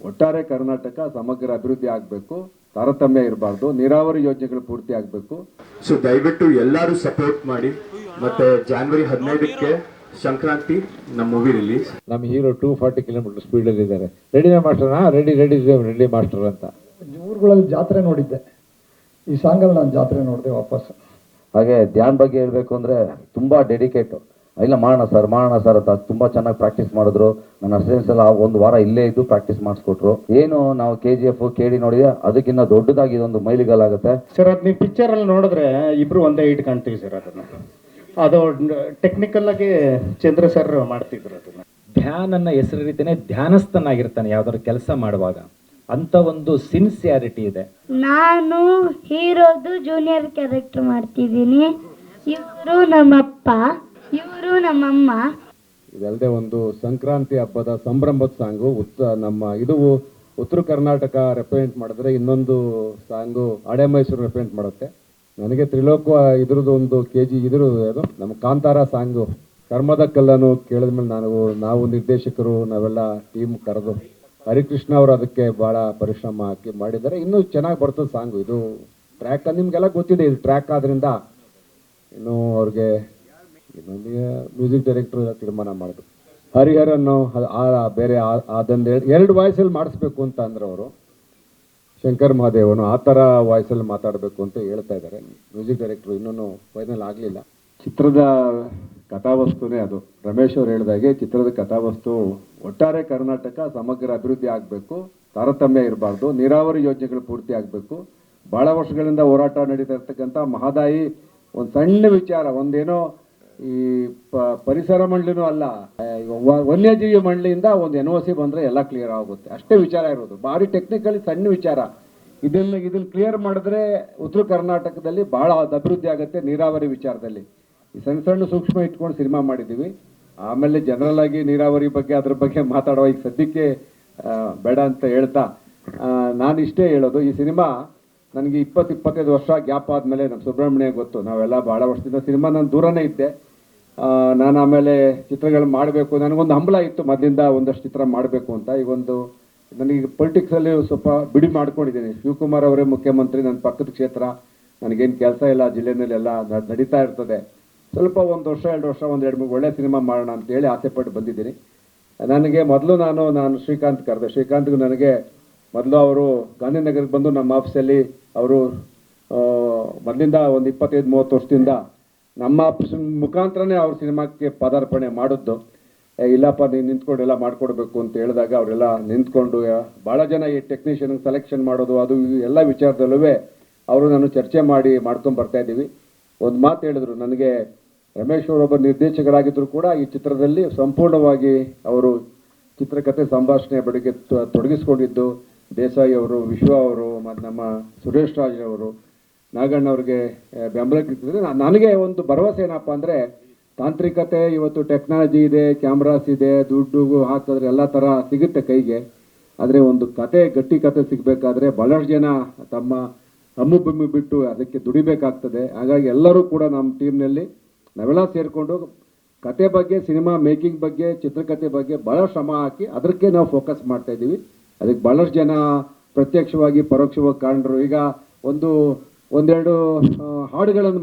ಒಟ್ಟಾರೆ ಕರ್ನಾಟಕ ಸಮಗ್ರ ಅಭಿವೃದ್ಧಿ ಆಗಬೇಕು, ತಾರತಮ್ಯ ಇರಬಾರ್ದು, ನೀರಾವರಿ ಯೋಜನೆಗಳು ಪೂರ್ತಿ ಆಗಬೇಕು. ಸೊ ದಯವಿಟ್ಟು ಎಲ್ಲರೂ ಸಪೋರ್ಟ್ ಮಾಡಿ. ಮತ್ತೆ ಜನವರಿ 15ಕ್ಕೆ ಸಂಕ್ರಾಂತಿ ನಮ್ಮ ಮೂವಿ ರಿಲೀಸ್. ನಮ್ಮ ಹೀರೋ 240 ಕಿಲೋಮೀಟರ್ ಸ್ಪೀಡಲ್ಲಿ ಇದ್ದಾರೆ. ರೆಡಿನಾ ಮಾಸ್ಟರ್? ರೆಡಿ ಮಾಸ್ಟರ್ ಅಂತ ಊರುಗಳಲ್ಲಿ ಜಾತ್ರೆ ನೋಡಿದ್ದೆ, ಈ ಸಾಂಗಲ್ಲಿ ನಾನು ಜಾತ್ರೆ ನೋಡಿದೆ ವಾಪಸ್. ಹಾಗೆ ಧ್ಯಾನ್ ಬಗ್ಗೆ ಹೇಳಬೇಕು ಅಂದರೆ ತುಂಬ ಡೆಡಿಕೇಟು. ಇಲ್ಲ ಮಾಡೋಣ ಸರ್ ಅಂತ ತುಂಬ ಚೆನ್ನಾಗಿ ಪ್ರಾಕ್ಟೀಸ್ ಮಾಡಿದ್ರು. ನನ್ನ ಅಸಿಸ್ಟೆಂಟ್ಸ್ ಎಲ್ಲ ಒಂದು ವಾರ ಇಲ್ಲೇ ಇದ್ದು ಪ್ರಾಕ್ಟೀಸ್ ಮಾಡಿಸ್ಕೊಟ್ರು. ಏನು ನಾವು KGF KD ನೋಡಿದೆ, ಅದಕ್ಕಿಂತ ದೊಡ್ಡದಾಗಿ ಇದೊಂದು ಮೈಲಿಗಲ್ಲಾಗುತ್ತೆ ಸರ್. ಅದು ನೀವು ಪಿಕ್ಚರಲ್ಲಿ ನೋಡಿದ್ರೆ ಇಬ್ರು ಒಂದೇ ಇಟ್ ಕಾಣ್ತೀವಿ ಸರ್. ಅದು ಟೆಕ್ನಿಕಲ್ ಆಗಿ ಚಂದ್ರ ಸರ್ ಮಾಡ್ತಿದ್ರು ಅದನ್ನ. ಧ್ಯಾನನ್ನ ಹೆಸರು ರೀತಿನೇ ಧ್ಯಾನಸ್ಥನಾಗಿರ್ತಾನೆ ಯಾವ್ದಾದ್ರು ಕೆಲಸ ಮಾಡುವಾಗ, ಅಂತ ಒಂದು ಸಿನ್ಸಿಯಾರಿಟಿ ಇದೆ. ನಾನು ಹೀರೋದು ಜೂನಿಯರ್ ಕ್ಯಾರೆಕ್ಟರ್ ಮಾಡ್ತಿದ್ದೀನಿ. ಇವರು ನಮ್ಮಪ್ಪ, ಇವರು ನಮ್ಮಮ್ಮ. ಇದಲ್ಲದೆ ಒಂದು ಸಂಕ್ರಾಂತಿ ಹಬ್ಬದ ಸಂಭ್ರಮದ ಸಾಂಗು ನಮ್ಮ ಇದು ಉತ್ತರ ಕರ್ನಾಟಕ ರೆಪ್ರೆಸೆಂಟ್ ಮಾಡಿದ್ರೆ, ಇನ್ನೊಂದು ಸಾಂಗು ಆಡೆ ಮೈಸೂರು ರೆಪ್ರೆಸೆಂಟ್ ಮಾಡುತ್ತೆ. ನನಗೆ ತ್ರಿಲೋಕ ಇದ್ರದ್ದು ಒಂದು KG ಅದು ನಮ್ಮ ಕಾಂತಾರ ಸಾಂಗು ಕರ್ಮದ ಕಲ್ಲನ್ನು ಕೇಳಿದ್ಮೇಲೆ ನಾವು ನಿರ್ದೇಶಕರು ನಾವೆಲ್ಲ ಟೀಮ್ ಕರೆದು ಹರಿಕೃಷ್ಣ ಅವರು ಅದಕ್ಕೆ ಭಾಳ ಪರಿಶ್ರಮ ಹಾಕಿ ಮಾಡಿದ್ದಾರೆ. ಇನ್ನೂ ಚೆನ್ನಾಗಿ ಬರ್ತದೆ ಸಾಂಗು. ಇದು ಟ್ರ್ಯಾಕ್ ನಿಮಗೆಲ್ಲ ಗೊತ್ತಿದೆ, ಇದು ಟ್ರ್ಯಾಕ್ ಆದ್ರಿಂದ ಇನ್ನು ಅವ್ರಿಗೆ ಇನ್ನೊಂದು ಮ್ಯೂಸಿಕ್ ಡೈರೆಕ್ಟರ್ ತೀರ್ಮಾನ ಮಾಡಿದ್ರು. ಹರಿಹರನ್ನು ಬೇರೆ ಅದೊಂದು 2 ವಾಯ್ಸಲ್ಲಿ ಮಾಡಿಸ್ಬೇಕು ಅಂತ ಅಂದ್ರೆ ಅವರು ಶಂಕರ್ ಮಹಾದೇವನು ಆ ಥರ ವಾಯ್ಸಲ್ಲಿ ಮಾತಾಡಬೇಕು ಅಂತ ಹೇಳ್ತಾ ಇದ್ದಾರೆ. ಮ್ಯೂಸಿಕ್ ಡೈರೆಕ್ಟ್ರು ಇನ್ನೂ ಫೈನಲ್ ಆಗಲಿಲ್ಲ. ಚಿತ್ರದ ಕಥಾವಸ್ತುನೇ ಅದು. ರಮೇಶ್ ಅವ್ರು ಹೇಳಿದಾಗೆ ಚಿತ್ರದ ಕಥಾವಸ್ತು ಒಟ್ಟಾರೆ ಕರ್ನಾಟಕ ಸಮಗ್ರ ಅಭಿವೃದ್ಧಿ ಆಗಬೇಕು, ತಾರತಮ್ಯ ಇರಬಾರ್ದು, ನೀರಾವರಿ ಯೋಜನೆಗಳು ಪೂರ್ತಿ ಆಗಬೇಕು. ಭಾಳ ವರ್ಷಗಳಿಂದ ಹೋರಾಟ ನಡೀತಾ ಇರ್ತಕ್ಕಂಥ ಮಹದಾಯಿ ಒಂದು ಸಣ್ಣ ವಿಚಾರ, ಒಂದೇನೋ ಈ ಪರಿಸರ ಮಂಡಳಿನೂ ಅಲ್ಲ, ವನ್ಯಜೀವಿ ಮಂಡಳಿಯಿಂದ ಒಂದು NOC ಬಂದರೆ ಎಲ್ಲ ಕ್ಲಿಯರ್ ಆಗುತ್ತೆ, ಅಷ್ಟೇ ವಿಚಾರ ಇರೋದು. ಭಾರಿ ಟೆಕ್ನಿಕಲಿ ಸಣ್ಣ ವಿಚಾರ. ಇದನ್ನು ಕ್ಲಿಯರ್ ಮಾಡಿದ್ರೆ ಉತ್ತರ ಕರ್ನಾಟಕದಲ್ಲಿ ಭಾಳ ಅಭಿವೃದ್ಧಿ ಆಗುತ್ತೆ ನೀರಾವರಿ ವಿಚಾರದಲ್ಲಿ. ಈ ಸಣ್ಣ ಸೂಕ್ಷ್ಮ ಇಟ್ಕೊಂಡು ಸಿನಿಮಾ ಮಾಡಿದ್ದೀವಿ. ಆಮೇಲೆ ಜನರಲ್ ಆಗಿ ನೀರಾವರಿ ಬಗ್ಗೆ ಅದ್ರ ಬಗ್ಗೆ ಮಾತಾಡುವ ಈಗ ಸದ್ಯಕ್ಕೆ ಬೇಡ ಅಂತ ಹೇಳ್ತಾ ನಾನು ಇಷ್ಟೇ ಹೇಳೋದು, ಈ ಸಿನಿಮಾ ನನಗೆ 20-25 ವರ್ಷ ಗ್ಯಾಪ್ ಆದಮೇಲೆ ನಮ್ಮ ಸುಬ್ರಹ್ಮಣ್ಯ ಗೊತ್ತು, ನಾವೆಲ್ಲ ಭಾಳ ವರ್ಷದಿಂದ ಸಿನಿಮಾ ನಾನು ದೂರನೇ ಇದ್ದೆ. ನಾನು ಆಮೇಲೆ ಚಿತ್ರಗಳು ಮಾಡಬೇಕು, ನನಗೊಂದು ಹಂಬಲ ಇತ್ತು ಮೊದಲಿಂದ ಒಂದಷ್ಟು ಚಿತ್ರ ಮಾಡಬೇಕು ಅಂತ. ಈಗೊಂದು ನನಗೆ ಪೊಲಿಟಿಕ್ಸಲ್ಲಿ ಸ್ವಲ್ಪ ಬಿಡಿ ಮಾಡ್ಕೊಂಡಿದ್ದೀನಿ. ಶಿವಕುಮಾರ್ ಅವರೇ ಮುಖ್ಯಮಂತ್ರಿ, ನನ್ನ ಪಕ್ಕದ ಕ್ಷೇತ್ರ, ನನಗೇನು ಕೆಲಸ ಇಲ್ಲ, ಜಿಲ್ಲೆನಲ್ಲೆಲ್ಲ ನಡೀತಾ ಇರ್ತದೆ. ಸ್ವಲ್ಪ 1 ವರ್ಷ 2 ವರ್ಷ 1-2-3 ಒಳ್ಳೆ ಸಿನಿಮಾ ಮಾಡೋಣ ಅಂತೇಳಿ ಆಸೆಪಟ್ಟು ಬಂದಿದ್ದೀನಿ. ನನಗೆ ಮೊದಲು ನಾನು ಶ್ರೀಕಾಂತ್ ಕರೆದೆ. ಶ್ರೀಕಾಂತ್ಗೂ ನನಗೆ ಮೊದಲು ಅವರು ಗಾಂಧಿನಗರಕ್ಕೆ ಬಂದು ನಮ್ಮ ಆಫೀಸಲ್ಲಿ ಅವರು ಮೊದಲಿಂದ ಒಂದು 25-30 ವರ್ಷದಿಂದ ನಮ್ಮ ಆಫೀಸ್ ಮುಖಾಂತರನೇ ಅವ್ರ ಸಿನಿಮಾಕ್ಕೆ ಪದಾರ್ಪಣೆ ಮಾಡಿದ್ದು. ಇಲ್ಲಪ್ಪ ನೀನು ನಿಂತ್ಕೊಂಡು ಎಲ್ಲ ಮಾಡಿಕೊಡ್ಬೇಕು ಅಂತ ಹೇಳಿದಾಗ ಅವರೆಲ್ಲ ನಿಂತ್ಕೊಂಡು ಭಾಳ ಜನ ಈ ಟೆಕ್ನಿಷಿಯನ್ ಸೆಲೆಕ್ಷನ್ ಮಾಡೋದು ಅದು ಎಲ್ಲ ವಿಚಾರದಲ್ಲೂ ಅವರು ನಾನು ಚರ್ಚೆ ಮಾಡ್ಕೊಂಡು ಬರ್ತಾ ಇದ್ದೀವಿ. ಒಂದು ಮಾತು ಹೇಳಿದ್ರು ನನಗೆ, ರಮೇಶ್ ಅವರೊಬ್ಬ ನಿರ್ದೇಶಕರಾಗಿದ್ದರೂ ಕೂಡ ಈ ಚಿತ್ರದಲ್ಲಿ ಸಂಪೂರ್ಣವಾಗಿ ಅವರು ಚಿತ್ರಕಥೆ ಸಂಭಾಷಣೆ ಬಳಿಗೆ ತೊಡಗಿಸ್ಕೊಂಡಿದ್ದು ದೇಸಾಯಿ ಅವರು, ವಿಶ್ವ ಅವರು, ಮತ್ತು ನಮ್ಮ ಸುರೇಶ್ ರಾಜ್ ಅವರು, ನಾಗಣ್ಣ ಅವ್ರಿಗೆ ಬೆಂಬಲಕ್ಕಿರ್ತದೆ. ನನಗೆ ಒಂದು ಭರವಸೆ ಏನಪ್ಪ ಅಂದರೆ, ತಾಂತ್ರಿಕತೆ ಇವತ್ತು ಟೆಕ್ನಾಲಜಿ ಇದೆ, ಕ್ಯಾಮ್ರಾಸ್ ಇದೆ, ದುಡ್ಡು ಹಾಕಿದ್ರೆ ಎಲ್ಲ ಥರ ಸಿಗುತ್ತೆ ಕೈಗೆ. ಆದರೆ ಒಂದು ಗಟ್ಟಿ ಕತೆ ಸಿಗಬೇಕಾದ್ರೆ ಭಾಳಷ್ಟು ಜನ ತಮ್ಮ ಹಮ್ಮು ಬಿಟ್ಟು ಅದಕ್ಕೆ ದುಡಿಬೇಕಾಗ್ತದೆ. ಹಾಗಾಗಿ ಎಲ್ಲರೂ ಕೂಡ ನಮ್ಮ ಟೀಮ್ನಲ್ಲಿ ನಾವೆಲ್ಲ ಸೇರಿಕೊಂಡು ಕತೆ ಬಗ್ಗೆ, ಸಿನಿಮಾ ಮೇಕಿಂಗ್ ಬಗ್ಗೆ, ಚಿತ್ರಕಥೆ ಬಗ್ಗೆ ಭಾಳ ಶ್ರಮ ಹಾಕಿ ಅದಕ್ಕೆ ನಾವು ಫೋಕಸ್ ಮಾಡ್ತಾ ಇದ್ದೀವಿ. ಅದಕ್ಕೆ ಭಾಳಷ್ಟು ಜನ ಪ್ರತ್ಯಕ್ಷವಾಗಿ ಪರೋಕ್ಷವಾಗಿ ಕಾರಣರು. ಈಗ ಒಂದೆರಡು ಹಾಡುಗಳನ್ನು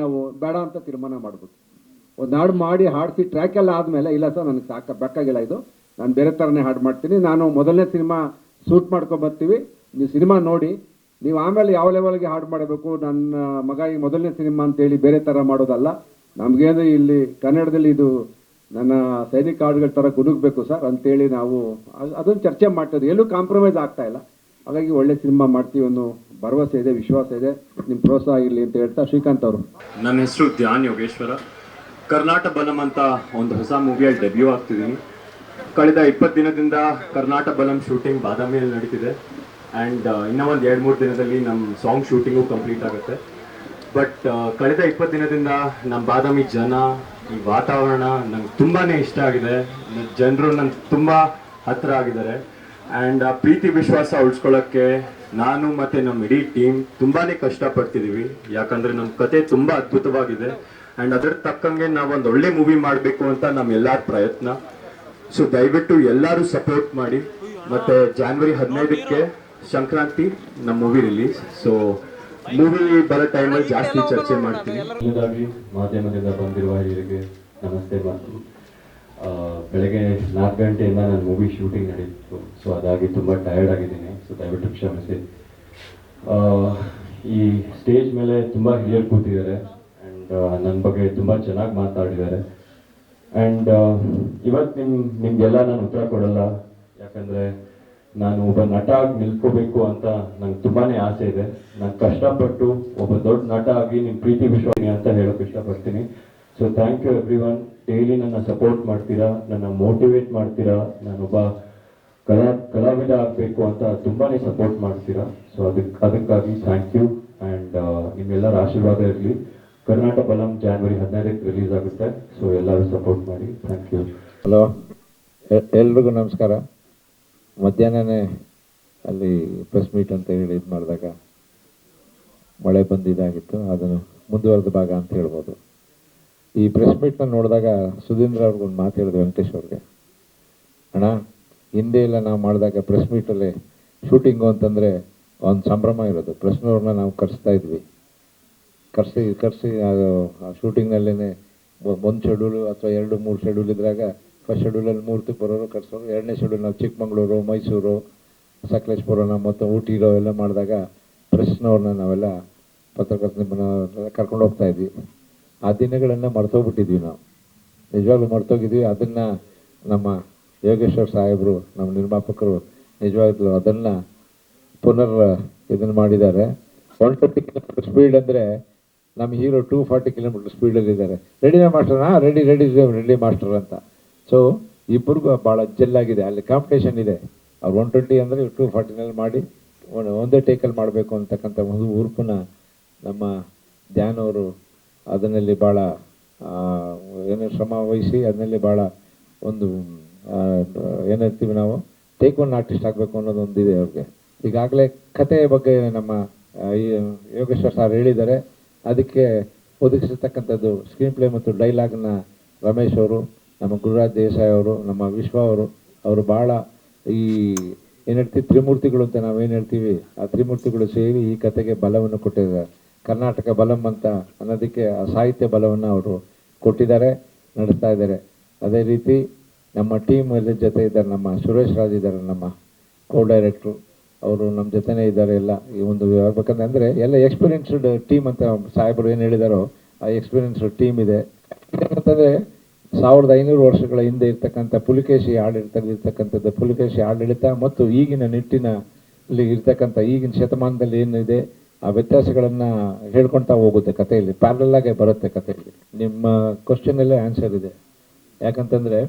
ನಾವು ಬೇಡ ಅಂತ ತೀರ್ಮಾನ ಮಾಡ್ಬೇಕು. ಒಂದು ಹಾಡು ಮಾಡಿ ಹಾಡಿಸಿ ಟ್ರ್ಯಾಕೆಲ್ಲ ಆದಮೇಲೆ ಇಲ್ಲ ಸರ್ ನನಗೆ ಬೇಕಾಗಿಲ್ಲ, ಇದು ನಾನು ಬೇರೆ ಥರನೇ ಹಾಡು ಮಾಡ್ತೀನಿ, ನಾನು ಮೊದಲನೇ ಸಿನಿಮಾ ಶೂಟ್ ಮಾಡ್ಕೊಂಬರ್ತೀವಿ, ನೀವು ಸಿನಿಮಾ ನೋಡಿ, ನೀವು ಆಮೇಲೆ ಯಾವ ಲೆವೆಲ್ಗೆ ಹಾಡು ಮಾಡಬೇಕು, ನನ್ನ ಮಗ ಈ ಮೊದಲನೇ ಸಿನಿಮಾ ಅಂತೇಳಿ ಬೇರೆ ಥರ ಮಾಡೋದಲ್ಲ. ನಮಗೇನು ಇಲ್ಲಿ ಕನ್ನಡದಲ್ಲಿ ಇದು ನನ್ನ ಸೈನಿಕ ಹಾಡುಗಳ ಥರ ಗುನುಗಬೇಕು ಸರ್ ಅಂತೇಳಿ ನಾವು ಅದನ್ನು ಚರ್ಚೆ ಮಾಡ್ತಿದ್ವಿ. ಎಲ್ಲೂ ಕಾಂಪ್ರಮೈಸ್ ಆಗ್ತಾ ಇಲ್ಲ. ಹಾಗಾಗಿ ಒಳ್ಳೆ ಸಿನಿಮಾ ಮಾಡ್ತೀವಿ ಅನ್ನೋ ಭರವಸೆ ಇದೆ, ವಿಶ್ವಾಸ ಇದೆ. ನಿಮ್ಮ ಪ್ರೋತ್ಸಾಹ ಇರಲಿ ಅಂತ ಹೇಳ್ತಾ ಶ್ರೀಕಾಂತ್ ಅವರು. ನನ್ನ ಹೆಸರು ಧ್ಯಾನ್ ಯೋಗೇಶ್ವರ. ಕರ್ನಾಟಕ ಬಲಂ ಅಂತ ಒಂದು ಹೊಸ ಮೂವಿಯಲ್ಲಿ ಡೆಬ್ಯೂ ಆಗ್ತಿದ್ದೀನಿ. ಕಳೆದ 20 ದಿನದಿಂದ ಕರ್ನಾಟಕ ಬಲಂ ಶೂಟಿಂಗ್ ಬಾದಾಮಿಯಲ್ಲಿ ನಡೀತಿದೆ. ಆ್ಯಂಡ್ ಇನ್ನೂ ಒಂದು 2-3 ದಿನದಲ್ಲಿ ನಮ್ಮ ಸಾಂಗ್ ಶೂಟಿಂಗು ಕಂಪ್ಲೀಟ್ ಆಗುತ್ತೆ. ಬಟ್ ಕಳೆದ 20 ದಿನದಿಂದ ನಮ್ಮ ಬಾದಾಮಿ ಜನ, ಈ ವಾತಾವರಣ ನಂಗೆ ತುಂಬಾ ಇಷ್ಟ ಆಗಿದೆ. ಜನರು ನಂಗೆ ತುಂಬ ಹತ್ತಿರ ಆಗಿದ್ದಾರೆ. ಆ್ಯಂಡ್ ಆ ಪ್ರೀತಿ ವಿಶ್ವಾಸ ಉಳಿಸ್ಕೊಳ್ಳೋಕ್ಕೆ ನಾನು ಮತ್ತು ನಮ್ಮ ಇಡೀ ಟೀಮ್ ತುಂಬಾ ಕಷ್ಟಪಡ್ತಿದ್ದೀವಿ. ಯಾಕಂದರೆ ನಮ್ಮ ಕತೆ ತುಂಬ ಅದ್ಭುತವಾಗಿದೆ. ಆ್ಯಂಡ್ ಅದರ ತಕ್ಕಂಗೆ ನಾವೊಂದು ಒಳ್ಳೆ ಮೂವಿ ಮಾಡಬೇಕು ಅಂತ ನಮ್ಮೆಲ್ಲರ ಪ್ರಯತ್ನ. ಸೊ ದಯವಿಟ್ಟು ಎಲ್ಲರೂ ಸಪೋರ್ಟ್ ಮಾಡಿ. ಮತ್ತು ಜಾನ್ವರಿ 15ಕ್ಕೆ ಸಂಕ್ರಾಂತಿ ನಮ್ಮ ಮೂವಿ ರಿಲೀಸ್. ಸೊ ಮೂವಿ ಬರೋ ಟೈಮಲ್ಲಿ ಜಾಸ್ತಿ ಚರ್ಚೆ ಮಾಡ್ತೀನಿ. ಮೊದಲಾಗಿ ಮಾಧ್ಯಮದಿಂದ ಬಂದಿರುವ ಹಿರಿಯರಿಗೆ ನಮಸ್ತೆ ಮಾತು. ಬೆಳಗ್ಗೆ 4 ಗಂಟೆಯಿಂದ ನನ್ನ ಮೂವಿ ಶೂಟಿಂಗ್ ನಡೀತು. ಸೊ ಅದಾಗಿ ತುಂಬ ಟಯರ್ಡ್ ಆಗಿದ್ದೀನಿ. ಸೊ ದಯವಿಟ್ಟು ಕ್ಷಮಿಸಿ. ಈ ಸ್ಟೇಜ್ ಮೇಲೆ ತುಂಬ ಹಿರಿಯರು ಕೂತಿದ್ದಾರೆ ಆ್ಯಂಡ್ ನನ್ನ ಬಗ್ಗೆ ತುಂಬ ಚೆನ್ನಾಗಿ ಮಾತಾಡಿದ್ದಾರೆ. ಆ್ಯಂಡ್ ಇವತ್ತು ನಿಮಗೆಲ್ಲ ನಾನು ಉತ್ತರ ಕೊಡಲ್ಲ, ಯಾಕಂದರೆ ನಾನು ಒಬ್ಬ ನಟ ಆಗಿ ನಿಲ್ಕೋಬೇಕು ಅಂತ ನಂಗೆ ತುಂಬಾ ಆಸೆ ಇದೆ. ನಾನು ಕಷ್ಟಪಟ್ಟು ಒಬ್ಬ ದೊಡ್ಡ ನಟ ಆಗಿ ನಿಮ್ಮ ಪ್ರೀತಿ ವಿಶ್ವಾಸ ಅಂತ ಹೇಳೋಕೆ ಇಷ್ಟಪಡ್ತೀನಿ. So thank you everyone. Daily ನನ್ನ ಸಪೋರ್ಟ್ ಮಾಡ್ತೀರಾ, ನನ್ನ ಮೋಟಿವೇಟ್ ಮಾಡ್ತೀರಾ, ನಾನೊಬ್ಬ ಕಲಾವಿದ ಆಗಬೇಕು ಅಂತ ತುಂಬಾ ಸಪೋರ್ಟ್ ಮಾಡ್ತೀರಾ. ಸೊ ಅದಕ್ಕಾಗಿ ಥ್ಯಾಂಕ್ ಯು. ಆ್ಯಂಡ್ ನಿಮ್ಮೆಲ್ಲರ ಆಶೀರ್ವಾದ ಇರಲಿ. ಕರ್ನಾಟಕ ಬಲಂ ಜಾನ್ವರಿ 15ಕ್ಕೆ ರಿಲೀಸ್ ಆಗುತ್ತೆ. ಸೊ ಎಲ್ಲರೂ ಸಪೋರ್ಟ್ ಮಾಡಿ. Thank you. ಹಲೋ, ಎಲ್ರಿಗೂ ನಮಸ್ಕಾರ. ಮಧ್ಯಾಹ್ನನೇ ಅಲ್ಲಿ ಪ್ರೆಸ್ ಮೀಟ್ ಅಂತ ಹೇಳಿ ಇದು ಮಾಡಿದಾಗ ಮಳೆ ಬಂದಿದ್ದಾಗಿತ್ತು, ಅದನ್ನು ಮುಂದುವರೆದ ಭಾಗ ಅಂತ ಹೇಳ್ಬೋದು. ಈ ಪ್ರೆಸ್ ಮೀಟ್ನ ನೋಡಿದಾಗ ಸುಧೀಂದ್ರ ಅವ್ರಿಗೊಂದು ಮಾತು ಹೇಳಿದೆ, ವೆಂಕಟೇಶ್ ಅವ್ರಿಗೆ, ಅಣ್ಣ ಹಿಂದೆ ಎಲ್ಲ ನಾವು ಮಾಡಿದಾಗ ಪ್ರೆಸ್ ಮೀಟಲ್ಲಿ ಶೂಟಿಂಗು ಅಂತಂದರೆ ಒಂದು ಸಂಭ್ರಮ ಇರೋದು. ಪ್ರೆಸ್ನವ್ರನ್ನ ನಾವು ಕರೆಸ್ತಾ ಇದ್ವಿ, ಕರೆಸಿ ಆ ಶೂಟಿಂಗ್ನಲ್ಲೇ ಒಂದು ಶೆಡ್ಯೂಲು ಅಥವಾ 2-3 ಶೆಡ್ಯೂಲ್ ಇದ್ದಾಗ ಫಸ್ಟ್ ಶೆಡ್ಯೂಲಲ್ಲಿ 3 ಬರೋರು ಕರ್ಸೋರು, 2ನೇ ಶೆಡ್ಯೂಲ್ ನಾವು ಚಿಕ್ಕಮಗಳೂರು, ಮೈಸೂರು, ಸಕಲೇಶ್ಪುರನ ಮತ್ತು ಊಟಿ ಇರೋ ಎಲ್ಲ ಮಾಡಿದಾಗ ಪ್ರೆಸ್ನವ್ರನ್ನ ನಾವೆಲ್ಲ ಪತ್ರಕರ್ತರನ್ನೆಲ್ಲ ಕರ್ಕೊಂಡು ಹೋಗ್ತಾ ಇದ್ವಿ. ಆ ದಿನಗಳನ್ನು ಮರ್ತೋಗ್ಬಿಟ್ಟಿದ್ವಿ ನಾವು, ನಿಜವಾಗ್ಲೂ ಮರ್ತೋಗಿದ್ವಿ. ಅದನ್ನು ನಮ್ಮ ಯೋಗೇಶ್ವರ್ ಸಾಹೇಬರು, ನಮ್ಮ ನಿರ್ಮಾಪಕರು ನಿಜವಾಗ್ಲೂ ಅದನ್ನು ಇದನ್ನು ಮಾಡಿದ್ದಾರೆ. 120 ಕಿಲೋಮೀಟರ್ ಸ್ಪೀಡ್ ಅಂದರೆ ನಮ್ಮ ಹೀರೋ 240 ಕಿಲೋಮೀಟರ್ ಸ್ಪೀಡಲ್ಲಿದ್ದಾರೆ. ರೆಡಿನಾ ಮಾಸ್ಟರ್ನಾ? ರೆಡಿ ಮಾಸ್ಟರ್ ಅಂತ. ಸೊ ಇಬ್ಬರಿಗೂ ಭಾಳ ಜಲ್ಲಾಗಿದೆ. ಅಲ್ಲಿ ಕಾಂಪಿಟೇಷನ್ ಇದೆ. ಅವ್ರು 120 ಅಂದರೆ 240ನಲ್ಲಿ ಮಾಡಿ ಒಂದೇ ಟೇಕಲ್ಲಿ ಮಾಡಬೇಕು ಅಂತಕ್ಕಂಥ ಒಂದು ಹುರುಪನ್ನ ನಮ್ಮ ಧ್ಯಾನ್ ಅವರು ಅದನ್ನಲ್ಲಿ ಭಾಳ ಶ್ರಮ ವಹಿಸಿ ಅದನ್ನಲ್ಲಿ ಭಾಳ ಒಂದು ಏನಂತೀವಿ ನಾವು ಟೇಕ್ ಒನ್ ಆರ್ಟಿಸ್ಟ್ ಆಗಬೇಕು ಅನ್ನೋದೊಂದಿದೆ ಅವ್ರಿಗೆ. ಈಗಾಗಲೇ ಕಥೆಯ ಬಗ್ಗೆ ನಮ್ಮ ಯೋಗೇಶ್ವರ್ ಸರ್ ಹೇಳಿದ್ದಾರೆ. ಅದಕ್ಕೆ ಒದಗಿಸಿರ್ತಕ್ಕಂಥದ್ದು ಸ್ಕ್ರೀನ್ ಪ್ಲೇ ಮತ್ತು ಡೈಲಾಗ್ನ ರಮೇಶ್ ಅವರು, ನಮ್ಮ ಗುರುರಾಜ್ ದೇಸಾಯಿ ಅವರು, ನಮ್ಮ ವಿಶ್ವ ಅವರು ಭಾಳ ಈ ಏನು ಹೇಳ್ತೀವಿ ತ್ರಿಮೂರ್ತಿಗಳು ಅಂತ ನಾವೇನು ಹೇಳ್ತೀವಿ, ಆ ತ್ರಿಮೂರ್ತಿಗಳು ಸೇರಿ ಈ ಕಥೆಗೆ ಬಲವನ್ನು ಕೊಟ್ಟಿದ್ದಾರೆ. ಕರ್ನಾಟಕ ಬಲಂ ಅಂತ ಅನ್ನೋದಕ್ಕೆ ಆ ಸಾಹಿತ್ಯ ಬಲವನ್ನು ಅವರು ಕೊಟ್ಟಿದ್ದಾರೆ, ನಡೆಸ್ತಾ ಇದ್ದಾರೆ. ಅದೇ ರೀತಿ ನಮ್ಮ ಟೀಮ್ ಎಲ್ಲ ಜೊತೆ ಇದ್ದಾರೆ. ನಮ್ಮ ಸುರೇಶ್ ರಾಜ್ ಇದ್ದಾರೆ, ನಮ್ಮ ಕೋ ಡೈರೆಕ್ಟ್ರು, ಅವರು ನಮ್ಮ ಜೊತೆನೇ ಇದ್ದಾರೆ. ಎಲ್ಲ ಈ ಒಂದು ಹೇಳ್ಬೇಕಂದ್ರೆ ಅಂದರೆ ಎಲ್ಲ ಎಕ್ಸ್ಪೀರಿಯನ್ಸ್ಡ್ ಟೀಮ್ ಅಂತ ಸಾಹೇಬರು ಏನು ಹೇಳಿದಾರೋ ಆ ಎಕ್ಸ್ಪೀರಿಯನ್ಸ್ಡ್ ಟೀಮ್ ಇದೆ. ಏನಂತಂದರೆ 1500 ವರ್ಷಗಳ ಹಿಂದೆ ಇರ್ತಕ್ಕಂಥ ಪುಲಿಕೇಶಿ ಆಡಳಿತದಲ್ಲಿರ್ತಕ್ಕಂಥದ್ದು, ಪುಲಿಕೇಶಿ ಆಡಳಿತ ಮತ್ತು ಈಗಿನ ನಿಟ್ಟಿನಲ್ಲಿ ಇರ್ತಕ್ಕಂಥ ಈಗಿನ ಶತಮಾನದಲ್ಲಿ ಏನಿದೆ ಆ ವ್ಯತ್ಯಾಸಗಳನ್ನು ಹೇಳ್ಕೊಳ್ತಾ ಹೋಗುತ್ತೆ ಕಥೆಯಲ್ಲಿ, ಪ್ಯಾರಲಾಗೆ ಬರುತ್ತೆ ಕಥೆಯಲ್ಲಿ. ನಿಮ್ಮ ಕ್ವಶನಲ್ಲೇ ಆನ್ಸರ್ ಇದೆ. ಯಾಕಂತಂದರೆ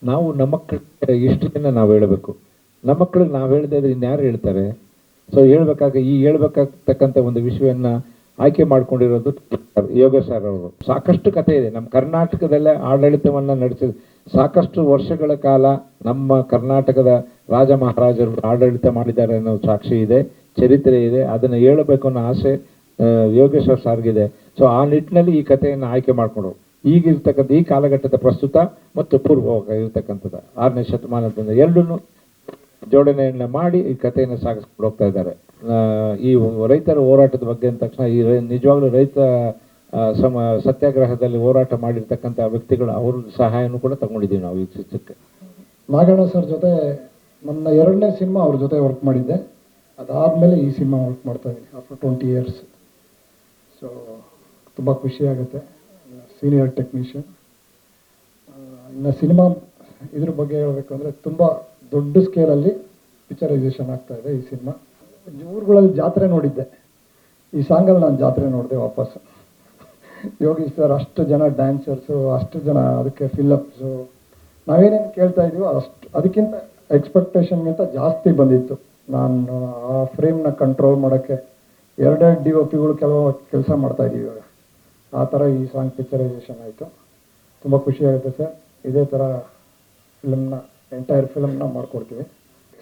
ನಾವು ನಮ್ಮ ಮಕ್ಕಳಿಗೆ ಇಷ್ಟನ್ನು ನಾವು ಹೇಳಬೇಕು. ನಮ್ಮ ಮಕ್ಕಳಿಗೆ ನಾವು ಹೇಳ್ತಾ ಇದ್ರೆ ಇನ್ಯಾರು ಹೇಳ್ತಾರೆ? ಸೊ ಹೇಳ್ಬೇಕಾಗ್ತಕ್ಕಂಥ ಒಂದು ವಿಷಯವನ್ನು ಆಯ್ಕೆ ಮಾಡ್ಕೊಂಡಿರೋದು ಯೋಗ ಸರ್ ಅವರು. ಸಾಕಷ್ಟು ಕಥೆ ಇದೆ. ನಮ್ಮ ಕರ್ನಾಟಕದಲ್ಲೇ ಆಡಳಿತವನ್ನು ನಡೆಸಿದ ಸಾಕಷ್ಟು ವರ್ಷಗಳ ಕಾಲ ನಮ್ಮ ಕರ್ನಾಟಕದ ರಾಜ ಮಹಾರಾಜರು ಆಡಳಿತ ಮಾಡಿದ್ದಾರೆ ಅನ್ನೋ ಸಾಕ್ಷಿ ಇದೆ, ಚರಿತ್ರೆ ಇದೆ. ಅದನ್ನು ಹೇಳಬೇಕು ಅನ್ನೋ ಆಸೆ ಯೋಗೇಶ್ವರ್ ಸಾರ್ಗಿದೆ. ಸೊ ಆ ನಿಟ್ಟಿನಲ್ಲಿ ಈ ಕಥೆಯನ್ನು ಆಯ್ಕೆ ಮಾಡಿಕೊಂಡು ಈಗಿರ್ತಕ್ಕಂಥ ಈ ಕಾಲಘಟ್ಟದ ಪ್ರಸ್ತುತ ಮತ್ತು ಪೂರ್ವ ಇರ್ತಕ್ಕಂಥದ್ದು 6ನೇ ಶತಮಾನದಿಂದ ಎರಡನ್ನೂ ಜೋಡಣೆಯನ್ನು ಮಾಡಿ ಈ ಕಥೆಯನ್ನು ಸಾಗಿಸ್ಕೊಂಡು ಹೋಗ್ತಾ ಇದ್ದಾರೆ. ಈ ರೈತರ ಹೋರಾಟದ ಬಗ್ಗೆ ಅಂದ ತಕ್ಷಣ ಈ ನಿಜವಾಗ್ಲೂ ರೈತ ಸತ್ಯಾಗ್ರಹದಲ್ಲಿ ಹೋರಾಟ ಮಾಡಿರ್ತಕ್ಕಂಥ ವ್ಯಕ್ತಿಗಳು ಅವ್ರ ಸಹಾಯನೂ ಕೂಡ ತಗೊಂಡಿದ್ದೀವಿ ನಾವು ಈ ಚಿತ್ರಕ್ಕೆ. ನಾಗಣ್ಣ ಸರ್ ಜೊತೆ ನನ್ನ 2ನೇ ಸಿನಿಮಾ ಅವ್ರ ಜೊತೆ ವರ್ಕ್ ಮಾಡಿದ್ದೆ. ಅದಾದಮೇಲೆ ಈ ಸಿನಿಮಾ ವರ್ಕ್ ಮಾಡ್ತಾ ಇದ್ದೀನಿ ಆಫ್ಟರ್ 20 years. ಸೊ ತುಂಬ ಖುಷಿಯಾಗುತ್ತೆ. Senior technician. ಇನ್ನು ಸಿನಿಮಾ ಇದ್ರ ಬಗ್ಗೆ ಹೇಳಬೇಕು ಅಂದರೆ ತುಂಬ ದೊಡ್ಡ ಸ್ಕೇಲಲ್ಲಿ ಪಿಕ್ಚರೈಸೇಷನ್ ಆಗ್ತಾ ಇದೆ ಈ ಸಿನಿಮಾ. ಊರುಗಳಲ್ಲಿ ಜಾತ್ರೆ ನೋಡಿದ್ದೆ, ಈ ಸಾಂಗಲ್ಲಿ ನಾನು ಜಾತ್ರೆ ನೋಡಿದೆ ವಾಪಸ್. ಯೋಗಿ ಸರ್ ಅಷ್ಟು ಜನ ಡ್ಯಾನ್ಸರ್ಸು, ಅಷ್ಟು ಜನ ಅದಕ್ಕೆ ಫಿಲ್ಲಪ್ಸು, ನಾವೇನೇನು ಕೇಳ್ತಾ ಇದೀವೋ ಅದಕ್ಕಿಂತ ಎಕ್ಸ್ಪೆಕ್ಟೇಷನ್ಗಿಂತ ಜಾಸ್ತಿ ಬಂದಿತ್ತು. ನಾನು ಆ ಫ್ರೇಮ್ನ ಕಂಟ್ರೋಲ್ ಮಾಡೋಕ್ಕೆ 2 DOPಗಳು ಕೆಲಸ ಮಾಡ್ತಾ ಇದ್ದೀವಿ ಇವಾಗ. ಆ ಥರ ಈ ಸಾಂಗ್ ಪಿಕ್ಚರೈಸೇಷನ್ ಆಯಿತು. ತುಂಬ ಖುಷಿಯಾಗುತ್ತೆ ಸರ್. ಇದೇ ಥರ ಎಂಟೈರ್ ಫಿಲಮ್ನ ಮಾಡ್ಕೊಡ್ತೀವಿ.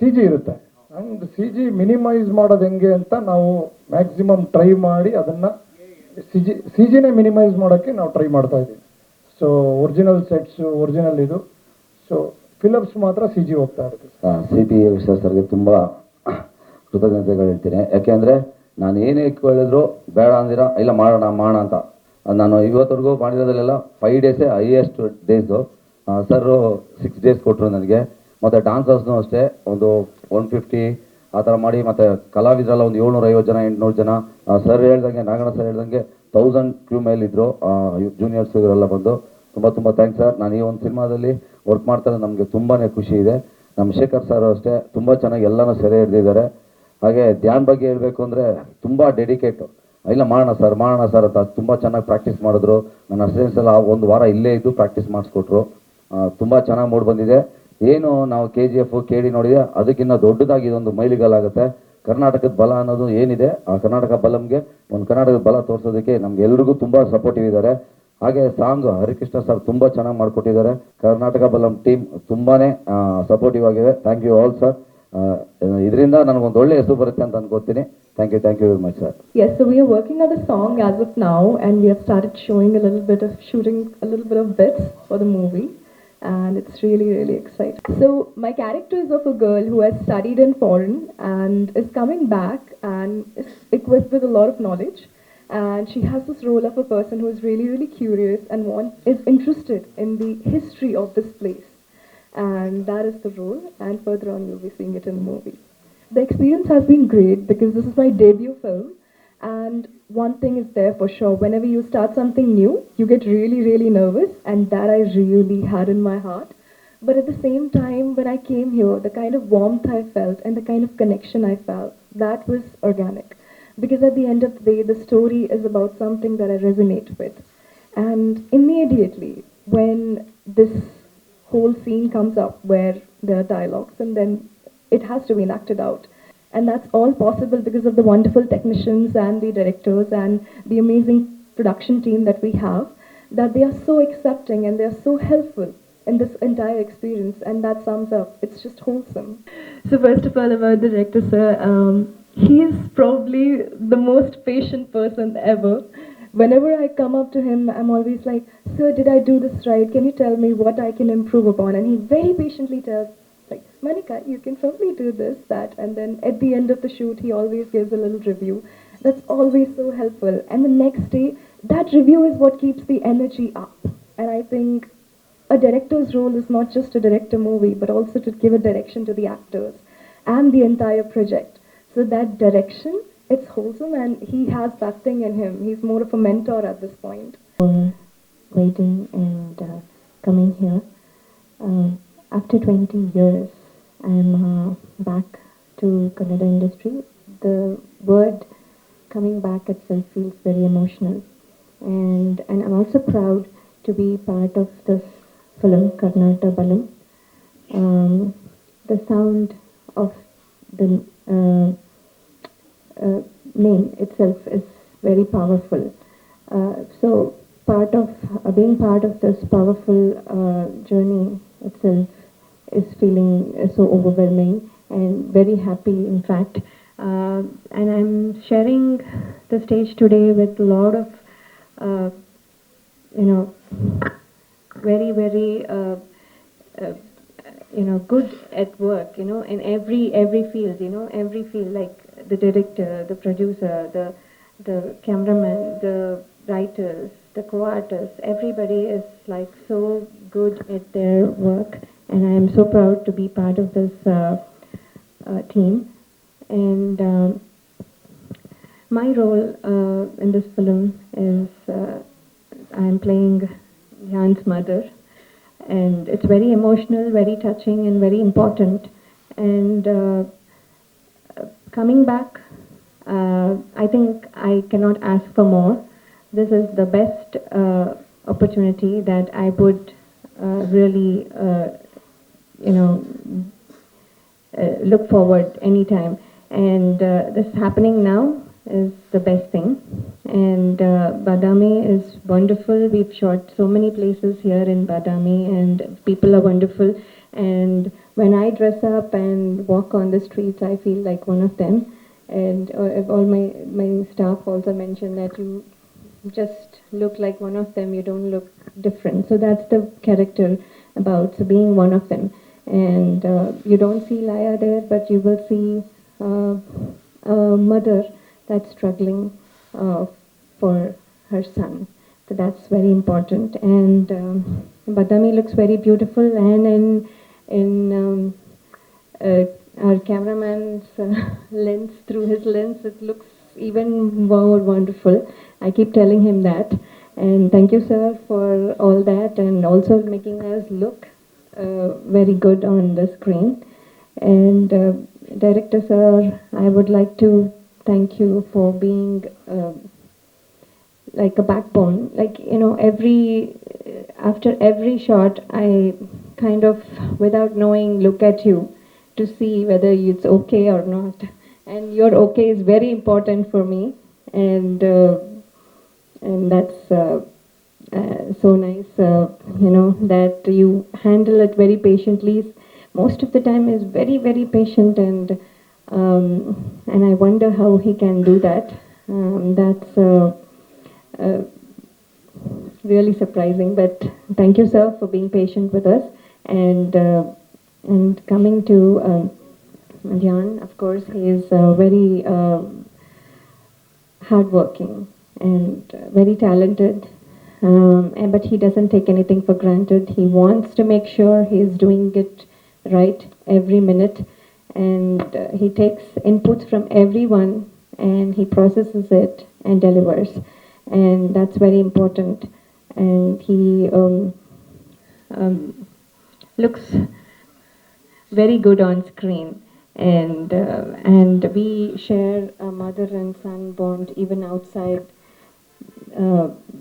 CG ಇರುತ್ತೆ. ಆ್ಯಂಡ್ CG ಮಿನಿಮೈಸ್ ಮಾಡೋದು ಹೆಂಗೆ ಅಂತ ನಾವು ಮ್ಯಾಕ್ಸಿಮಮ್ ಟ್ರೈ ಮಾಡಿ ಅದನ್ನು CGನೇ ಮಿನಿಮೈಸ್ ಮಾಡೋಕ್ಕೆ ನಾವು ಟ್ರೈ ಮಾಡ್ತಾ ಇದ್ದೀವಿ. ಸೊ ಒರಿಜಿನಲ್ ಸೆಟ್ಸು, ಒರಿಜಿನಲ್ ಇದು. ಸೊ ಫಿಲಮ್ಸ್ ಮಾತ್ರ CG ಹೋಗ್ತಾ ಇರುತ್ತೆ. CP ವಿಶ್ವ ಸರ್ಗೆ ತುಂಬ ಕೃತಜ್ಞತೆಗಳು ಹೇಳ್ತೀನಿ. ಯಾಕೆಂದರೆ ನಾನು ಏನೇ ಹೇಳಿದ್ರು ಬೇಡ ಅಂದಿರ ಇಲ್ಲ ಮಾಡೋಣ ಅಂತ. ನಾನು ಇವತ್ತರೆಗೂ ಮಾಡಿರೋದ್ರಲ್ಲೆಲ್ಲ 5 ಡೇಸೇ ಹೈಯೆಸ್ಟ್ ಡೇಸು. ಸರು 6 ಡೇಸ್ ಕೊಟ್ಟರು ನನಗೆ. ಮತ್ತು ಡಾನ್ಸರ್ಸ್ನೂ ಅಷ್ಟೇ ಒಂದು 150 ಆ ಥರ ಮಾಡಿ, ಮತ್ತು ಕಲಾವಿದರೆಲ್ಲ ಒಂದು 750 ಜನ 800 ಜನ. ಸರ್ ಹೇಳ್ದಂಗೆ, ನಾಗಣ್ಣ ಸರ್ ಹೇಳ್ದಂಗೆ 1000 ಕ್ರೂ ಮೇಲಿದ್ದರು ಜೂನಿಯರ್ಸ್ ಇವರೆಲ್ಲ ಬಂದು. ತುಂಬ ಥ್ಯಾಂಕ್ಸ್ ಸರ್. ನಾನು ಈ ಒಂದು ಸಿನಿಮಾದಲ್ಲಿ ವರ್ಕ್ ಮಾಡ್ತಾರೆ ನಮಗೆ ತುಂಬಾ ಖುಷಿ ಇದೆ. ನಮ್ಮ ಶೇಖರ್ ಸರ್ ಅಷ್ಟೇ ತುಂಬ ಚೆನ್ನಾಗಿ ಎಲ್ಲನೂ ಸೆರೆ ಹಿಡಿದಿದ್ದಾರೆ. ಹಾಗೆ ಧ್ಯಾನ್ ಬಗ್ಗೆ ಹೇಳಬೇಕು ಅಂದರೆ ತುಂಬ ಡೆಡಿಕೇಟು. ಇಲ್ಲ ಮಾಡೋಣ ಸರ್ ಅಂತ ತುಂಬ ಚೆನ್ನಾಗಿ ಪ್ರಾಕ್ಟೀಸ್ ಮಾಡಿದ್ರು. ನನ್ನ ಅಸಿಸ್ಟೆಂಟ್ಸ್ ಎಲ್ಲ ಒಂದು ವಾರ ಇಲ್ಲೇ ಇದ್ದು ಪ್ರಾಕ್ಟೀಸ್ ಮಾಡಿಸ್ಕೊಟ್ರು. ತುಂಬ ಚೆನ್ನಾಗಿ ಮೂಡಿ ಬಂದಿದೆ. ಏನು ನಾವು KGF KD ನೋಡಿದೆ ಅದಕ್ಕಿಂತ ದೊಡ್ಡದಾಗಿ ಇದೊಂದು ಮೈಲಿಗಲ್ಲಾಗುತ್ತೆ. ಕರ್ನಾಟಕದ ಬಲ ಅನ್ನೋದು ಏನಿದೆ, ಆ ಕರ್ನಾಟಕ ಬಲಂಗೆ ಒಂದು ಕರ್ನಾಟಕದ ಬಲ ತೋರಿಸೋದಕ್ಕೆ ನಮ್ಗೆ ಎಲ್ರಿಗೂ ತುಂಬ ಸಪೋರ್ಟಿವ್ ಇದ್ದಾರೆ. ಹಾಗೆ ಸಾಂಗ್ ಹರಿಕೃಷ್ಣ ಸರ್ ತುಂಬ ಚೆನ್ನಾಗಿ ಮಾಡಿಕೊಟ್ಟಿದ್ದಾರೆ. ಕರ್ನಾಟಕ ಬಲಂ ಟೀಮ್ ತುಂಬಾ ಸಪೋರ್ಟಿವ್ ಆಗಿದೆ. Thank you all sir. ಇದರಿಂದ ನನಗೊಂದು ಒಳ್ಳೆ ಹೆಸರು ಬರುತ್ತೆ ಅಂತ ಅನ್ಕೋತೀನಿ. Thank you very much sir. Yes, so we are working on the song as of now, and we have started shooting a little bit of bits for the movie, and it's really exciting. So my character is of a girl who has studied in foreign and is coming back and is equipped with a lot of knowledge, and she has this role of a person who is really curious and is interested in the history of this place, and that is the role, and further on you'll be seeing it in the movie. The experience has been great because this is my debut film, and one thing is there for sure: whenever you start something new, you get really nervous, and that I really had in my heart. But at the same time, when I came here, the kind of warmth I felt and the kind of connection I felt, that was organic. Because at the end of the day, the story is about something that I resonate with. And immediately, when this whole scene comes up where there are dialogues, and then it has to be enacted out. And that's all possible because of the wonderful technicians and the directors and the amazing production team that we have, that they are so accepting and they are so helpful in this entire experience, and that sums up. It's just wholesome. So first of all, about the director, sir, he is probably the most patient person ever. Whenever I come up to him, I'm always like, sir, did I do this right? Can you tell me what I can improve upon? And he very patiently tells, like, Manika, you can probably do this, that. And then at the end of the shoot, he always gives a little review. That's always so helpful. And the next day, that review is what keeps the energy up. And I think a director's role is not just to direct a movie, but also to give a direction to the actors and the entire project. So that direction, it's wholesome, and he has that thing in him. He's more of a mentor at this point. Waiting and coming here. After 20 years, I'm back to Kannada industry. The word coming back itself feels very emotional. And I'm also proud to be part of this film, Karnataka Balam. The sound of the name itself is very powerful. So being part of this powerful journey itself is feeling so overwhelming and very happy, in fact. And I'm sharing the stage today with a lot of, very good at work, in every field, like the director, the producer, the cameraman, the writers, the co-artists, everybody is like so good at their work, and I am so proud to be part of this team. And my role in this film is I am playing Jan's mother, and it's very emotional, very touching, and very important. And coming back, I think I cannot ask for more. This is the best opportunity that I would really, look forward anytime. And this happening now is the best thing. And Badami is wonderful. We've shot so many places here in Badami, and people are wonderful. And when I dress up and walk on the streets, I feel like one of them. And all my staff also mentioned that you just look like one of them, you don't look different. So that's the character about, so being one of them. And you don't see Laya there, but you will see a mother that's struggling for her son. So that's very important. And Badami looks very beautiful, and in our cameraman's lens, through his lens, it looks even more wonderful. I keep telling him that. And thank you, sir, for all that, and also making us look very good on the screen. And Director sir, I would like to thank you for being like a backbone. Like, you know, after every shot, I kind of, without knowing, look at you to see whether it's okay or not. And your okay is very important for me, and that's so nice, you know, that you handle it very patiently. Most of the time is very, very patient, and I wonder how he can do that. That's really surprising. But thank you, sir, for being patient with us. And coming to Jan, of course, he is very hardworking and very talented. But he doesn't take anything for granted. He wants to make sure he is doing it right every minute, and he takes inputs from everyone and he processes it and delivers, and that's very important. And he looks very good on screen, and we share a mother and son bond even outside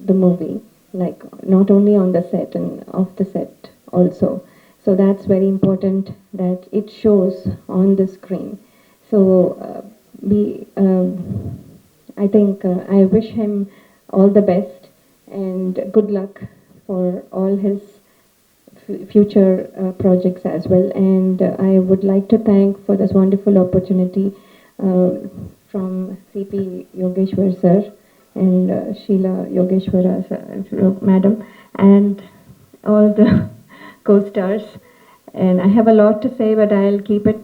the movie, like not only on the set and off the set also. So that's very important that it shows on the screen. So I think I wish him all the best and good luck for all his future projects as well. And I would like to thank for this wonderful opportunity from CP Yogeshwar sir and Sheila Yogeshwara sir, madam, and all the co-stars. And I have a lot to say, but I'll keep it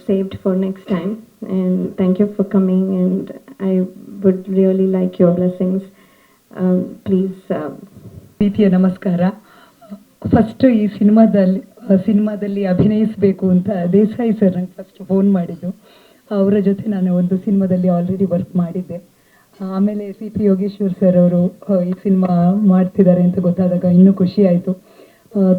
saved for next time. And thank you for coming, and I would really like your blessings. Please. ಪ್ರೀತಿಯ ನಮಸ್ಕಾರ. First ಈ ಸಿನಿಮಾದಲ್ಲಿ ಅಭಿನಯಿಸಬೇಕು ಅಂತ Desai sir ನಂಗೆ first phone ಮಾಡಿದ್ದು. ಅವರ ಜೊತೆ ನಾನು ಒಂದು ಸಿನಿಮಾದಲ್ಲಿ ಆಲ್ರೆಡಿ ವರ್ಕ್ ಮಾಡಿದ್ದೆ. ಆಮೇಲೆ CP ಯೋಗೇಶ್ವರ್ ಸರ್ ಅವರು ಈ ಸಿನಿಮಾ ಮಾಡ್ತಿದ್ದಾರೆ ಅಂತ ಗೊತ್ತಾದಾಗ ಇನ್ನೂ ಖುಷಿ ಆಯಿತು.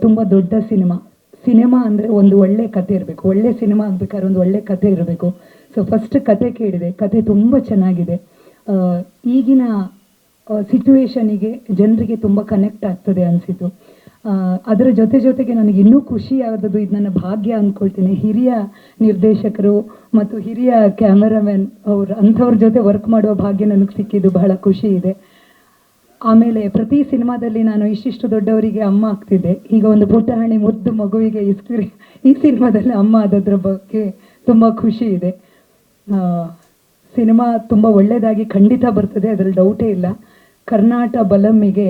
ತುಂಬ ದೊಡ್ಡ ಸಿನಿಮಾ ಅಂದರೆ ಒಂದು ಒಳ್ಳೆ ಕತೆ ಇರಬೇಕು. ಒಳ್ಳೆ ಸಿನಿಮಾ ಆಗಬೇಕಾದ್ರೆ ಒಂದು ಒಳ್ಳೆ ಕತೆ ಇರಬೇಕು. ಸೊ ಫಸ್ಟ್ ಕತೆ ಕೇಳಿದೆ. ಕತೆ ತುಂಬ ಚೆನ್ನಾಗಿದೆ. ಈಗಿನ ಸಿಚುವೇಶನಿಗೆ ಜನರಿಗೆ ತುಂಬ ಕನೆಕ್ಟ್ ಆಗ್ತದೆ ಅನಿಸಿತು. ಅದರ ಜೊತೆಗೆ ನನಗೆ ಇನ್ನೂ ಖುಷಿ ಆದದ್ದು, ಇದು ನನ್ನ ಭಾಗ್ಯ ಅಂದ್ಕೊಳ್ತೀನಿ, ಹಿರಿಯ ನಿರ್ದೇಶಕರು ಮತ್ತು ಹಿರಿಯ ಕ್ಯಾಮರಾಮ್ಯಾನ್ ಅಂಥವ್ರ ಜೊತೆ ವರ್ಕ್ ಮಾಡುವ ಭಾಗ್ಯ ನನಗೆ ಸಿಕ್ಕಿದ್ದು ಬಹಳ ಖುಷಿ ಇದೆ. ಆಮೇಲೆ ಪ್ರತಿ ಸಿನಿಮಾದಲ್ಲಿ ನಾನು ಇಷ್ಟಿಷ್ಟು ದೊಡ್ಡವರಿಗೆ ಅಮ್ಮ ಆಗ್ತಿದ್ದೆ. ಈಗ ಒಂದು ಪುಟ್ಟಹಣಿ ಮುದ್ದು ಮಗುವಿಗೆ ಈ ಸಿನಿಮಾದಲ್ಲಿ ಅಮ್ಮ ಆದದ್ರ ಬಗ್ಗೆ ತುಂಬ ಖುಷಿ ಇದೆ. ಸಿನಿಮಾ ತುಂಬ ಒಳ್ಳೆಯದಾಗಿ ಖಂಡಿತ ಬರ್ತದೆ, ಅದರಲ್ಲಿ ಡೌಟೇ ಇಲ್ಲ. ಬಲಮ್ಮಿಗೆ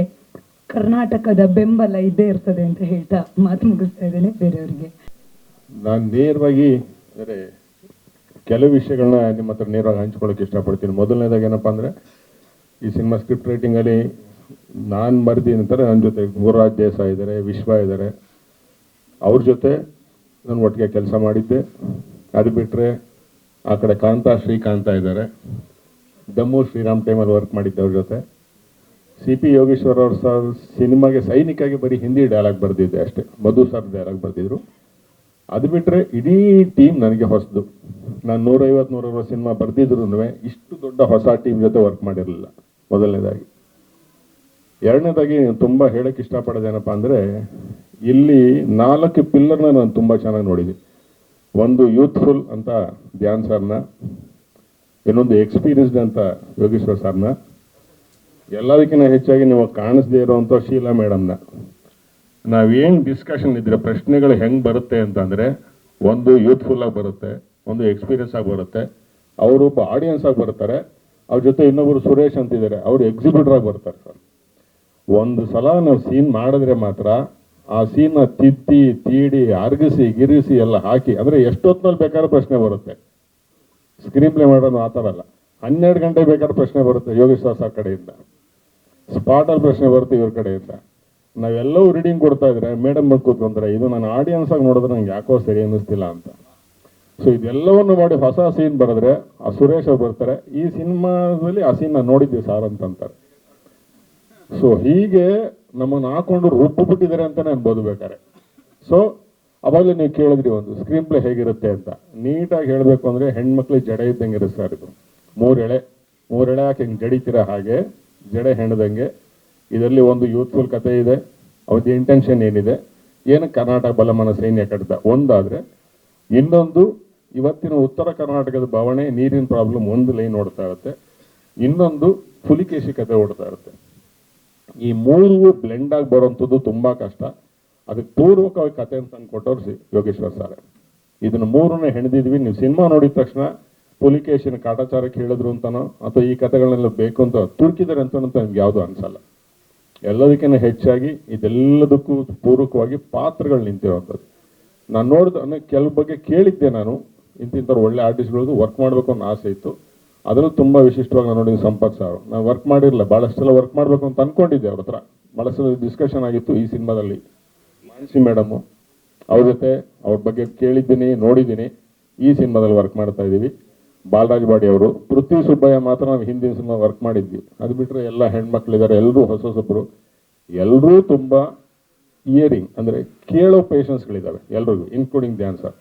ಕರ್ನಾಟಕದ ಬೆಂಬಲ ಇದ್ದೇ ಇರ್ತದೆ ಅಂತ ಹೇಳ್ತಾ ಮಾತು ಮುಗಿಸ್ತಾ ಇದ್ದೇನೆ. ಬೇರೆಯವರಿಗೆ ನಾನು ನೇರವಾಗಿ ಅಂದರೆ ಕೆಲವು ವಿಷಯಗಳನ್ನ ನಿಮ್ಮ ಹತ್ರ ನೇರವಾಗಿ ಹಂಚ್ಕೊಳ್ಳೋಕೆ ಇಷ್ಟಪಡ್ತೀನಿ. ಮೊದಲನೇದಾಗಿ ಏನಪ್ಪ ಅಂದರೆ, ಈ ಸಿನಿಮಾ ಸ್ಕ್ರಿಪ್ಟ್ ರೈಟಿಂಗಲ್ಲಿ ನಾನು ಬರೆದಿ ನಂತರ ನನ್ನ ಜೊತೆ ಗುರುರಾಜ್ ದೇಸಾಯಿ ಇದ್ದಾರೆ, ವಿಶ್ವ ಇದ್ದಾರೆ, ಅವ್ರ ಜೊತೆ ನಾನು ಒಟ್ಟಿಗೆ ಕೆಲಸ ಮಾಡಿದ್ದೆ. ಅದು ಬಿಟ್ಟರೆ ಆ ಕಡೆ ಶ್ರೀಕಾಂತ ಇದ್ದಾರೆ, ದಮ್ಮು ಶ್ರೀರಾಮ್ ಟೈಮಲ್ಲಿ ವರ್ಕ್ ಮಾಡಿದ್ದೆ ಅವ್ರ ಜೊತೆ. CP ಯೋಗೇಶ್ವರ್ ಅವ್ರ ಸಿನಿಮಾಗೆ ಸೈನಿಕಾಗಿ ಬರೀ ಹಿಂದಿ ಡೈಲಾಗ್ ಬರೆದಿದ್ದೆ ಅಷ್ಟೇ, ಮಧು ಸರ್ ಡೈಲಾಗ್ ಬರೆದಿದ್ರು. ಅದು ಬಿಟ್ಟರೆ ಇಡೀ ಟೀಮ್ ನನಗೆ ಹೊಸದು. ನಾನು 150-160 ಸಿನಿಮಾ ಬರೆದಿದ್ರು ಇಷ್ಟು ದೊಡ್ಡ ಹೊಸ ಟೀಮ್ ಜೊತೆ ವರ್ಕ್ ಮಾಡಿರಲಿಲ್ಲ, ಮೊದಲನೇದಾಗಿ. ಎರಡನೇದಾಗಿ ತುಂಬ ಹೇಳಕ್ಕೆ ಇಷ್ಟಪಡೋದೇನಪ್ಪ ಅಂದರೆ, ಇಲ್ಲಿ 4 ಪಿಲ್ಲರ್ನ ನಾನು ತುಂಬ ಚೆನ್ನಾಗಿ ನೋಡಿದೆ. ಒಂದು ಯೂತ್ಫುಲ್ ಅಂತ ಧ್ಯಾನ್ ಸರ್ನ, ಇನ್ನೊಂದು ಎಕ್ಸ್ಪೀರಿಯನ್ಸ್ಡ್ ಅಂತ ಯೋಗೇಶ್ವರ್ ಸರ್ನ, ಎಲ್ಲದಕ್ಕಿಂತ ಹೆಚ್ಚಾಗಿ ನೀವು ಕಾಣಿಸ್ದೇ ಇರೋವಂಥ ಶೀಲಾ ಮೇಡಮ್ನ. ನಾವೇನು ಡಿಸ್ಕಷನ್ ಇದ್ರೆ ಪ್ರಶ್ನೆಗಳು ಹೆಂಗೆ ಬರುತ್ತೆ ಅಂತಂದರೆ, ಒಂದು ಯೂತ್ಫುಲ್ ಆಗಿ ಬರುತ್ತೆ, ಒಂದು ಎಕ್ಸ್ಪೀರಿಯನ್ಸ್ ಆಗಿ ಬರುತ್ತೆ. ಅವರು ಒಬ್ಬ ಆಡಿಯನ್ಸ್ ಆಗಿ ಬರ್ತಾರೆ, ಅವ್ರ ಜೊತೆ ಇನ್ನೊಬ್ಬರು ಸುರೇಶ್ ಅಂತಿದ್ದಾರೆ, ಅವರು ಎಕ್ಸಿಬಿಟರ್ ಆಗಿ ಬರ್ತಾರೆ ಸರ್. ಒಂದು ಸಲ ನಾವು ಸೀನ್ ಮಾಡಿದ್ರೆ ಮಾತ್ರ ಆ ಸೀನ್ನ ತಿದ್ದಿ ತೀಡಿ ಅರ್ಗಿಸಿ ಗಿರಿಸಿ ಎಲ್ಲ ಹಾಕಿ, ಅಂದರೆ ಎಷ್ಟೊತ್ತಿನಲ್ಲಿ ಬೇಕಾದ್ರೂ ಪ್ರಶ್ನೆ ಬರುತ್ತೆ. ಸ್ಕ್ರೀನ್ ಪ್ಲೇ ಮಾಡೋದು ಆ ಥರ ಅಲ್ಲ. 12 ಗಂಟೆ ಬೇಕಾದ್ರೆ ಪ್ರಶ್ನೆ ಬರುತ್ತೆ ಯೋಗೇಶ್ವರ ಸರ್ ಕಡೆಯಿಂದ, ಸ್ಪಾಟಲ್ಲಿ ಪ್ರಶ್ನೆ ಬರುತ್ತೆ ಇವ್ರ ಕಡೆಯಿಂದ. ನಾವೆಲ್ಲವೂ ರೀಡಿಂಗ್ ಕೊಡ್ತಾ ಇದ್ರೆ ಮೇಡಮ್ ಬಂದು ಕೂತ್ಕೊಂತಾರೆ, ಇದು ನಾನು ಆಡಿಯನ್ಸ್ ಆಗಿ ನೋಡಿದ್ರೆ ನಂಗೆ ಯಾಕೋ ಸರಿ ಅನ್ನಿಸ್ತಿಲ್ಲ ಅಂತ. ಸೊ ಇದೆಲ್ಲವನ್ನು ಮಾಡಿ ಹೊಸ ಸೀನ್ ಬರೆದ್ರೆ ಆ ಸುರೇಶ್ ಅವ್ರು ಬರ್ತಾರೆ, ಈ ಸಿನಿಮಾದಲ್ಲಿ ಆ ಸೀನ್ ನಾನು ನೋಡಿದ್ದೀವಿ ಸಾರ್ ಅಂತಂತಾರೆ. ಸೊ ಹೀಗೆ ನಮ್ಮನ್ನು ಹಾಕೊಂಡು ರುಬ್ಬಿಬಿಟ್ಟಿದ್ದಾರೆ ಅಂತಲೇ ಅನ್ಬೋದು ಬೇಕಾರೆ. ಸೊ ಅವಾಗಲೇ ನೀವು ಕೇಳಿದ್ರಿ ಒಂದು ಸ್ಕ್ರೀನ್ ಪ್ಲೇ ಹೇಗಿರುತ್ತೆ ಅಂತ. ನೀಟಾಗಿ ಹೇಳಬೇಕು ಅಂದರೆ ಹೆಣ್ಮಕ್ಳಿಗೆ ಜಡೆ ಇದ್ದಂಗೆ ಇರುತ್ತೆ ಸರ್. ಇದು 3 ಎಳೆ ಹಾಕಿ ಹಿಂಗೆ ಜಡಿತೀರ ಹಾಗೆ ಜಡೆ ಹೆಣ್ದಂಗೆ. ಇದರಲ್ಲಿ ಒಂದು ಯೂತ್ಫುಲ್ ಕತೆ ಇದೆ, ಅವ್ರದ್ದು ಇಂಟೆನ್ಷನ್ ಏನಿದೆ, ಏನಕ್ಕೆ ಕರ್ನಾಟಕ ಬಲಮನ ಸೈನ್ಯ ಕಟ್ಟಿದ ಒಂದಾದರೆ, ಇನ್ನೊಂದು ಇವತ್ತಿನ ಉತ್ತರ ಕರ್ನಾಟಕದ ಬವಣೆ ನೀರಿನ ಪ್ರಾಬ್ಲಮ್ ಒಂದು ಲೈನ್ ಓಡ್ತಾ ಇರುತ್ತೆ, ಇನ್ನೊಂದು ಪುಲಿಕೇಶಿ ಕತೆ ಓಡ್ತಾ ಇರುತ್ತೆ. ಈ 3 ಬ್ಲೆಂಡ್ ಆಗಿ ಬರೋವಂಥದ್ದು ತುಂಬ ಕಷ್ಟ. ಅದಕ್ಕೆ ಪೂರ್ವಕವಾಗಿ ಕತೆ ಅಂತ ಕೊಟ್ಟವ್ರು ಯೋಗೇಶ್ವರ್ ಸರ್. ಇದನ್ನು 3ನೇ ಹೆಣೆದಿದ್ವಿ. ನೀವು ಸಿನಿಮಾ ನೋಡಿದ ತಕ್ಷಣ ಪುಲಿಕೇಶಿನ ಕಾಟಾಚಾರಕ್ಕೆ ಹೇಳಿದ್ರು ಅಂತನೋ ಅಥವಾ ಈ ಕಥೆಗಳನ್ನೆಲ್ಲ ಬೇಕು ಅಂತ ತುರ್ಕಿದ್ದಾರೆ ಅಂತ ನಿಮ್ಗೆ ಯಾವುದು ಅನ್ಸಲ್ಲ. ಎಲ್ಲದಕ್ಕಿಂತ ಹೆಚ್ಚಾಗಿ ಇದೆಲ್ಲದಕ್ಕೂ ಪೂರ್ವಕವಾಗಿ ಪಾತ್ರಗಳು ನಿಂತಿರುವಂಥದ್ದು. ನಾನು ನೋಡಿದ ಕೆಲವು ಬಗ್ಗೆ ಕೇಳಿದ್ದೆ, ನಾನು ಇಂಥವ್ರು ಒಳ್ಳೆ ಆರ್ಟಿಸ್ಟ್ಗಳದ್ದು ವರ್ಕ್ ಮಾಡಬೇಕು ಅನ್ನೋ ಆಸೆ ಇತ್ತು. ಅದರಲ್ಲೂ ತುಂಬ ವಿಶಿಷ್ಟವಾಗಿ ನಾನು ನೋಡಿದ ಸಂಪತ್ ಸರ್. ನಾನು ವರ್ಕ್ ಮಾಡಿರಲಿಲ್ಲ, ಭಾಳಷ್ಟೆಲ್ಲ ವರ್ಕ್ ಮಾಡಬೇಕು ಅಂತ ಅಂದ್ಕೊಂಡಿದ್ದೆ. ಅವ್ರ ಹತ್ರ ಭಾಳಷ್ಟು ಡಿಸ್ಕಷನ್ ಆಗಿತ್ತು ಈ ಸಿನಿಮಾದಲ್ಲಿ. ಮಾನಸಿ ಮೇಡಮು ಅವ್ರ ಜೊತೆ ಅವ್ರ ಬಗ್ಗೆ ಕೇಳಿದ್ದೀನಿ, ನೋಡಿದ್ದೀನಿ. ಈ ಸಿನಿಮಾದಲ್ಲಿ ವರ್ಕ್ ಮಾಡ್ತಾ ಇದ್ದೀವಿ. ಬಾಲರಾಜ್ ಬಾಡಿ ಅವರು, ಪೃಥ್ವಿ ಸುಬ್ಬಯ್ಯ ಮಾತ್ರ ನಾವು ಹಿಂದಿನ ಸಿನಿಮಾ ವರ್ಕ್ ಮಾಡಿದ್ವಿ. ಅದು ಬಿಟ್ಟರೆ ಎಲ್ಲ ಹೆಣ್ಮಕ್ಳಿದ್ದಾರೆ, ಎಲ್ಲರೂ ಹೊಸೊಬ್ಬರು, ಎಲ್ಲರೂ ತುಂಬ ಇಯರಿಂಗ್ ಅಂದರೆ ಕೇಳೋ ಪೇಷನ್ಸ್ಗಳಿದ್ದಾವೆ ಎಲ್ರಿಗೂ, ಇನ್ಕ್ಲೂಡಿಂಗ್ ಧ್ಯಾನ್ ಸರ್.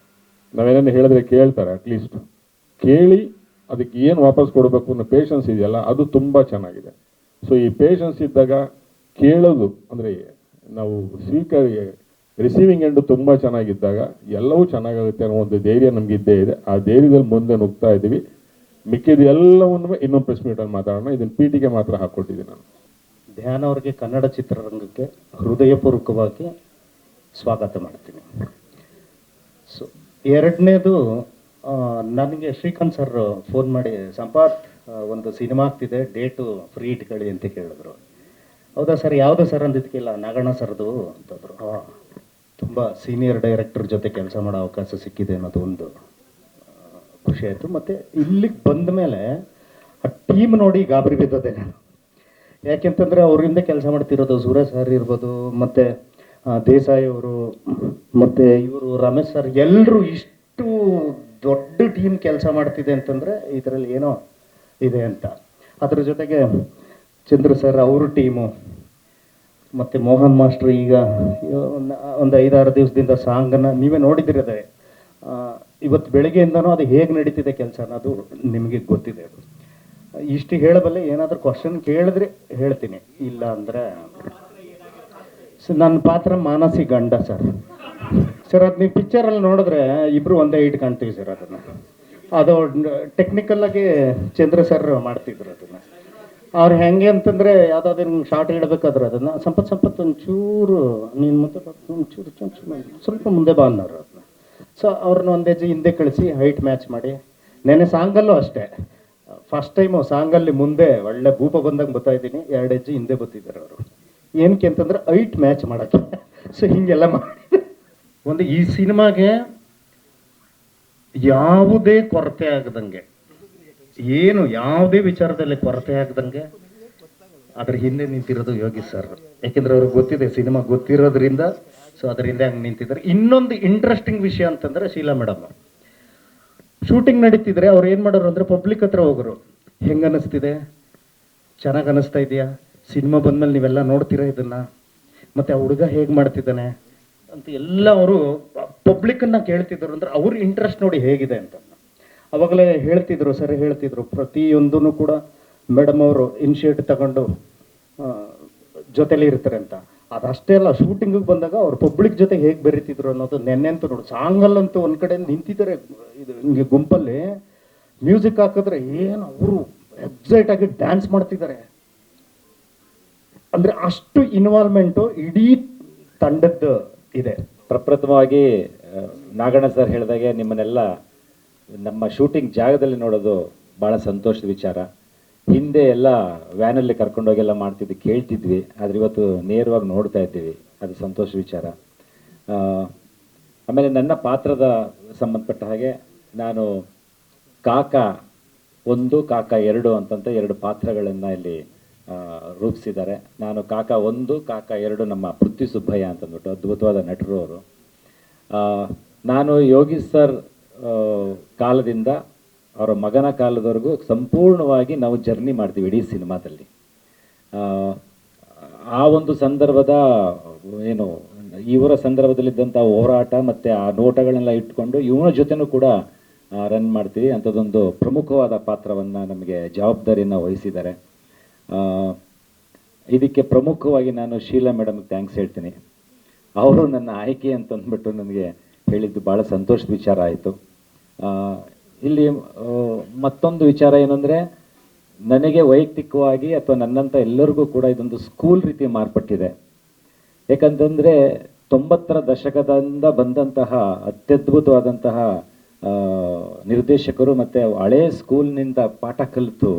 ನಾವೇನೇನು ಹೇಳಿದ್ರೆ ಕೇಳ್ತಾರೆ, ಅಟ್ಲೀಸ್ಟ್ ಕೇಳಿ ಅದಕ್ಕೆ ಏನು ವಾಪಸ್ ಕೊಡಬೇಕು ಅನ್ನೋ ಪೇಷನ್ಸ್ ಇದೆಯಲ್ಲ, ಅದು ತುಂಬ ಚೆನ್ನಾಗಿದೆ. ಸೊ ಈ ಪೇಷನ್ಸ್ ಇದ್ದಾಗ ಕೇಳೋದು ಅಂದರೆ ನಾವು ರಿಸೀವಿಂಗ್ ಎಂಡು ತುಂಬ ಚೆನ್ನಾಗಿದ್ದಾಗ ಎಲ್ಲವೂ ಚೆನ್ನಾಗಾಗುತ್ತೆ ಅನ್ನೋ ಒಂದು ಧೈರ್ಯ ನಮ್ಗೆ ಇದ್ದೇ ಇದೆ. ಆ ಧೈರ್ಯದಲ್ಲಿ ಮುಂದೆ ನುಗ್ತಾ ಇದ್ದೀವಿ. ಮಿಕ್ಕಿದ ಎಲ್ಲವನ್ನೂ ಇನ್ನೊಂದು ಪ್ರೆಸ್ ಮೀಟಲ್ಲಿ ಮಾತಾಡೋಣ. ಇದನ್ನು ಪೀಟಿಗೆ ಮಾತ್ರ ಹಾಕ್ಕೊಟ್ಟಿದ್ದೀನಿ ನಾನು. ಧ್ಯಾನ್ ಅವರಿಗೆ ಕನ್ನಡ ಚಿತ್ರರಂಗಕ್ಕೆ ಹೃದಯಪೂರ್ವಕವಾಗಿ ಸ್ವಾಗತ ಮಾಡ್ತೀನಿ. ಸೊ 2ನೇದು, ನನಗೆ ಶ್ರೀಕಾಂತ್ ಸರ್ ಫೋನ್ ಮಾಡಿ, ಸಂಪಾತ್ ಒಂದು ಸಿನಿಮಾ ಆಗ್ತಿದೆ, ಡೇಟು ಫ್ರೀ ಇಟ್ಕೊಳ್ಳಿ ಅಂತ ಕೇಳಿದ್ರು. ಹೌದಾ ಸರ್, ಯಾವುದು ಸರ್ ಅಂದಿದ್ದಕ್ಕಿಲ್ಲ, ನಾಗಣ್ಣ ಸರ್ದು ಅಂತಂದರು. ತುಂಬ ಸೀನಿಯರ್ ಡೈರೆಕ್ಟರ್ ಜೊತೆ ಕೆಲಸ ಮಾಡೋ ಅವಕಾಶ ಸಿಕ್ಕಿದೆ ಅನ್ನೋದು ಒಂದು ಖುಷಿ ಆಯಿತು. ಮತ್ತು ಇಲ್ಲಿಗೆ ಬಂದ ಮೇಲೆ ಆ ಟೀಮ್ ನೋಡಿ ಗಾಬರಿ ಬಿದ್ದದೆ ನಾನು. ಯಾಕೆಂತಂದರೆ ಅವರಿಂದ ಕೆಲಸ ಮಾಡ್ತಿರೋದು ಸುರೇಶ್ ಸರ್ ಇರ್ಬೋದು, ಮತ್ತು ದೇಸಾಯಿ ಅವರು, ಮತ್ತು ಇವರು ರಮೇಶ್ ಸರ್, ಎಲ್ಲರೂ ಇಷ್ಟು ದೊಡ್ಡ ಟೀಮ್ ಕೆಲಸ ಮಾಡ್ತಿದೆ ಅಂತಂದರೆ ಇದರಲ್ಲಿ ಏನೋ ಇದೆ ಅಂತ. ಅದ್ರ ಜೊತೆಗೆ ಚಂದ್ರ ಸರ್ ಅವ್ರ ಟೀಮು, ಮತ್ತು ಮೋಹನ್ ಮಾಸ್ಟ್ರು ಈಗ ಒಂದು 5-6 ದಿವಸದಿಂದ ಸಾಂಗನ್ನು ನೀವೇ ನೋಡಿದಿರದೆ. ಇವತ್ತು ಬೆಳಗ್ಗೆಯಿಂದನೂ ಅದು ಹೇಗೆ ನಡೀತಿದೆ ಕೆಲಸ ಅನ್ನೋದು ನಿಮಗೆ ಗೊತ್ತಿದೆ. ಇಷ್ಟು ಹೇಳಬಲ್ಲೆ, ಏನಾದರೂ ಕ್ವಶನ್ ಕೇಳಿದ್ರೆ ಹೇಳ್ತೀನಿ, ಇಲ್ಲ ಅಂದರೆ ನನ್ನ ಪಾತ್ರ ಮಾನಸಿ ಗಂಡ ಸರ್. ಸರ್ ಅದು ನೀವು ಪಿಕ್ಚರಲ್ಲಿ ನೋಡಿದ್ರೆ ಇಬ್ಬರು ಒಂದೇ ಹೈಟ್ ಕಾಣ್ತೀವಿ ಸರ್. ಅದು ಟೆಕ್ನಿಕಲ್ಲಾಗಿ ಚಂದ್ರ ಸರ್ ಮಾಡ್ತಿದ್ರು ಅದನ್ನು. ಅವ್ರು ಹೆಂಗೆ ಅಂತಂದರೆ ಯಾವುದಾದ್ರು ಶಾರ್ಟ್ ಇಡಬೇಕಾದ್ರೆ ಅದನ್ನು ಸಂಪತ್ ಒಂಚೂರು ನೀನು ಮುಂದೆ ಒಂಚೂರು ಸ್ವಲ್ಪ ಮುಂದೆ ಬಾ ಅನ್ನೋರು ಅದನ್ನ. ಸೊ ಅವ್ರನ್ನ ಒಂದು ಹೆಜ್ಜೆ ಹಿಂದೆ ಕಳಿಸಿ ಹೈಟ್ ಮ್ಯಾಚ್ ಮಾಡಿ. ನೆನೆ ಸಾಂಗಲ್ಲೂ ಅಷ್ಟೇ, ಫಸ್ಟ್ ಟೈಮು ಸಾಂಗಲ್ಲಿ ಮುಂದೆ ಒಳ್ಳೆ ಭೂಪ ಬಂದಂಗೆ ಬರ್ತಾ ಇದ್ದೀನಿ, 2 ಹೆಜ್ಜೆ ಹಿಂದೆ ಬರ್ತಿದ್ದಾರೆ ಅವರು. ಏನಕ್ಕೆ ಅಂತಂದ್ರೆ ಹೈಟ್ ಮ್ಯಾಚ್ ಮಾಡೋಕ್ಕೆ. ಸೊ ಹೀಗೆಲ್ಲ ಮಾಡಿ ಒಂದು ಈ ಸಿನಿಮಾಗೆ ಯಾವುದೇ ಕೊರತೆ ಆಗದಂಗೆ, ಏನು ಯಾವುದೇ ವಿಚಾರದಲ್ಲಿ ಕೊರತೆ ಆಗದಂಗೆ ಅದ್ರ ಹಿಂದೆ ನಿಂತಿರೋದು ಯೋಗಿ ಸರ್. ಯಾಕೆಂದ್ರೆ ಅವ್ರಿಗೆ ಗೊತ್ತಿದೆ, ಸಿನಿಮಾ ಗೊತ್ತಿರೋದ್ರಿಂದ. ಸೊ ಅದರಿಂದ ಹಂಗೆ ನಿಂತಿದ್ದಾರೆ. ಇನ್ನೊಂದು ಇಂಟ್ರೆಸ್ಟಿಂಗ್ ವಿಷಯ ಅಂತಂದ್ರೆ, ಶೀಲಾ ಮೇಡಮ್ ಶೂಟಿಂಗ್ ನಡೀತಿದ್ರೆ ಅವ್ರು ಏನು ಮಾಡೋರು ಅಂದರೆ ಪಬ್ಲಿಕ್ ಹತ್ರ ಹೋಗೋರು, ಹೆಂಗೆ ಅನ್ನಿಸ್ತಿದೆ, ಚೆನ್ನಾಗಿ ಅನ್ನಿಸ್ತಾ ಇದೆಯಾ, ಸಿನಿಮಾ ಬಂದಮೇಲೆ ನೀವೆಲ್ಲ ನೋಡ್ತೀರಾ ಇದನ್ನು, ಮತ್ತು ಆ ಹುಡುಗ ಹೇಗೆ ಮಾಡ್ತಿದ್ದಾನೆ ಅಂತ ಎಲ್ಲ ಅವರು ಪಬ್ಲಿಕ್ಕನ್ನು ಕೇಳ್ತಿದ್ರು. ಅಂದ್ರೆ ಅವ್ರ ಇಂಟ್ರೆಸ್ಟ್ ನೋಡಿ ಹೇಗಿದೆ ಅಂತ ಅವಾಗಲೇ ಹೇಳ್ತಿದ್ರು ಸರ್, ಹೇಳ್ತಿದ್ರು ಪ್ರತಿಯೊಂದೂ ಕೂಡ ಮೇಡಮ್ ಅವರು ಇನಿಷಿಯೇಟಿವ್ ತಗೊಂಡು ಜೊತೆಲಿ ಇರ್ತಾರೆ ಅಂತ. ಅದಷ್ಟೇ ಅಲ್ಲ, ಶೂಟಿಂಗಿಗೆ ಬಂದಾಗ ಅವ್ರು ಪಬ್ಲಿಕ್ ಜೊತೆ ಹೇಗೆ ಬೆರೀತಿದ್ರು ಅನ್ನೋದು ನೆನ್ನೆಂತೂ ನೋಡಿ. ಸಾಂಗಲ್ಲಂತೂ ಒಂದು ಕಡೆ ನಿಂತಿದ್ದಾರೆ, ಇದು ಹಿಂಗೆ ಗುಂಪಲ್ಲಿ ಮ್ಯೂಸಿಕ್ ಹಾಕಿದ್ರೆ ಏನು ಅವರು ಎಕ್ಸೈಟ್ ಆಗಿ ಡ್ಯಾನ್ಸ್ ಮಾಡ್ತಿದ್ದಾರೆ. ಅಂದರೆ ಅಷ್ಟು ಇನ್ವಾಲ್ವ್ಮೆಂಟು ಇಡೀ ತಂಡದ್ದು ಇದೆ. ಪ್ರಪ್ರಥಮವಾಗಿ ನಾಗಣ್ಣ ಸರ್ ಹೇಳಿದಾಗೆ ನಿಮ್ಮನ್ನೆಲ್ಲ ನಮ್ಮ ಶೂಟಿಂಗ್ ಜಾಗದಲ್ಲಿ ನೋಡೋದು ಭಾಳ ಸಂತೋಷದ ವಿಚಾರ. ಹಿಂದೆ ಎಲ್ಲ ವ್ಯಾನಲ್ಲಿ ಕರ್ಕೊಂಡೋಗೆಲ್ಲ ಮಾಡ್ತಿದ್ವಿ, ಕೇಳ್ತಿದ್ವಿ, ಆದರೆ ಇವತ್ತು ನೇರವಾಗಿ ನೋಡ್ತಾ ಇದ್ದೀವಿ. ಅದು ಸಂತೋಷ ವಿಚಾರ. ಆಮೇಲೆ ನನ್ನ ಪಾತ್ರದ ಸಂಬಂಧಪಟ್ಟ ಹಾಗೆ ನಾನು ಕಾಕ 1 ಕಾಕ 2 ಅಂತಂತ 2 ಪಾತ್ರಗಳನ್ನು ಇಲ್ಲಿ ರೂಪಿಸಿದ್ದಾರೆ. ನಾನು ಕಾಕ 1 ಕಾಕ 2 ನಮ್ಮ ಪೃಥ್ವಿ ಸುಬ್ಬಯ್ಯ ಅಂತಂದ್ಬಿಟ್ಟು ಅದ್ಭುತವಾದ ನಟರು ಅವರು. ನಾನು ಯೋಗಿ ಸರ್ ಕಾಲದಿಂದ ಅವರ ಮಗನ ಕಾಲದವರೆಗೂ ಸಂಪೂರ್ಣವಾಗಿ ನಾವು ಜರ್ನಿ ಮಾಡ್ತೀವಿ ಇಡೀ ಸಿನಿಮಾದಲ್ಲಿ. ಆ ಒಂದು ಸಂದರ್ಭದ ಏನು ಇವರ ಸಂದರ್ಭದಲ್ಲಿದ್ದಂಥ ಹೋರಾಟ ಮತ್ತು ಆ ನೋಟಗಳನ್ನೆಲ್ಲ ಇಟ್ಕೊಂಡು ಇವನ ಜೊತೆನೂ ಕೂಡ ರನ್ ಮಾಡ್ತೀವಿ. ಅಂಥದ್ದೊಂದು ಪ್ರಮುಖವಾದ ಪಾತ್ರವನ್ನು ನಮಗೆ ಜವಾಬ್ದಾರಿಯನ್ನು ವಹಿಸಿದ್ದಾರೆ. ಇದಕ್ಕೆ ಪ್ರಮುಖವಾಗಿ ನಾನು ಶೀಲಾ ಮೇಡಮ್ಗೆ ಥ್ಯಾಂಕ್ಸ್ ಹೇಳ್ತೀನಿ. ಅವರು ನನ್ನ ಆಯ್ಕೆ ಅಂತಂದ್ಬಿಟ್ಟು ನನಗೆ ಹೇಳಿದ್ದು ಭಾಳ ಸಂತೋಷದ ವಿಚಾರ ಆಯಿತು. ಇಲ್ಲಿ ಮತ್ತೊಂದು ವಿಚಾರ ಏನಂದರೆ, ನನಗೆ ವೈಯಕ್ತಿಕವಾಗಿ ಅಥವಾ ನನ್ನಂಥ ಎಲ್ಲರಿಗೂ ಕೂಡ ಇದೊಂದು ಸ್ಕೂಲ್ ರೀತಿ ಮಾರ್ಪಟ್ಟಿದೆ. ಯಾಕಂತಂದರೆ 90ರ ದಶಕದಿಂದ ಬಂದಂತಹ ಅತ್ಯದ್ಭುತವಾದಂತಹ ನಿರ್ದೇಶಕರು ಮತ್ತು ಹಳೇ ಸ್ಕೂಲ್ನಿಂದ ಪಾಠ ಕಲಿತು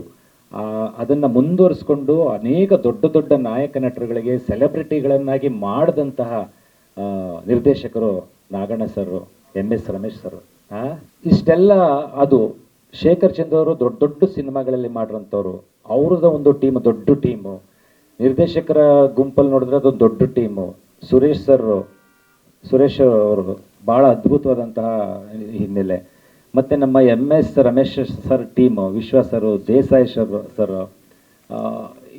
ಅದನ್ನು ಮುಂದುವರಿಸ್ಕೊಂಡು ಅನೇಕ ದೊಡ್ಡ ದೊಡ್ಡ ನಾಯಕ ನಟರುಗಳಿಗೆ ಸೆಲೆಬ್ರಿಟಿಗಳನ್ನಾಗಿ ಮಾಡಿದಂತಹ ನಿರ್ದೇಶಕರು Naganna sir, MS Ramesh sir. ಇಷ್ಟೆಲ್ಲ ಅದು ಶೇಖರ್ ಚಂದ್ರ ಅವರು ದೊಡ್ಡ ದೊಡ್ಡ ಸಿನಿಮಾಗಳಲ್ಲಿ ಮಾಡಿರೋಂಥವ್ರು. ಅವ್ರದ್ದು ಒಂದು ಟೀಮ್, ದೊಡ್ಡ ಟೀಮು. ನಿರ್ದೇಶಕರ ಗುಂಪಲ್ಲಿ ನೋಡಿದ್ರೆ ಅದೊಂದು ದೊಡ್ಡ ಟೀಮು. ಸುರೇಶ್ ಅವರು ಭಾಳ ಅದ್ಭುತವಾದಂತಹ ಹಿನ್ನೆಲೆ. ಮತ್ತು ನಮ್ಮ MS ರಮೇಶ್ ಸರ್ ಟೀಮು, ವಿಶ್ವ ಸರು, ದೇಸಾಯಿ ಸರ್.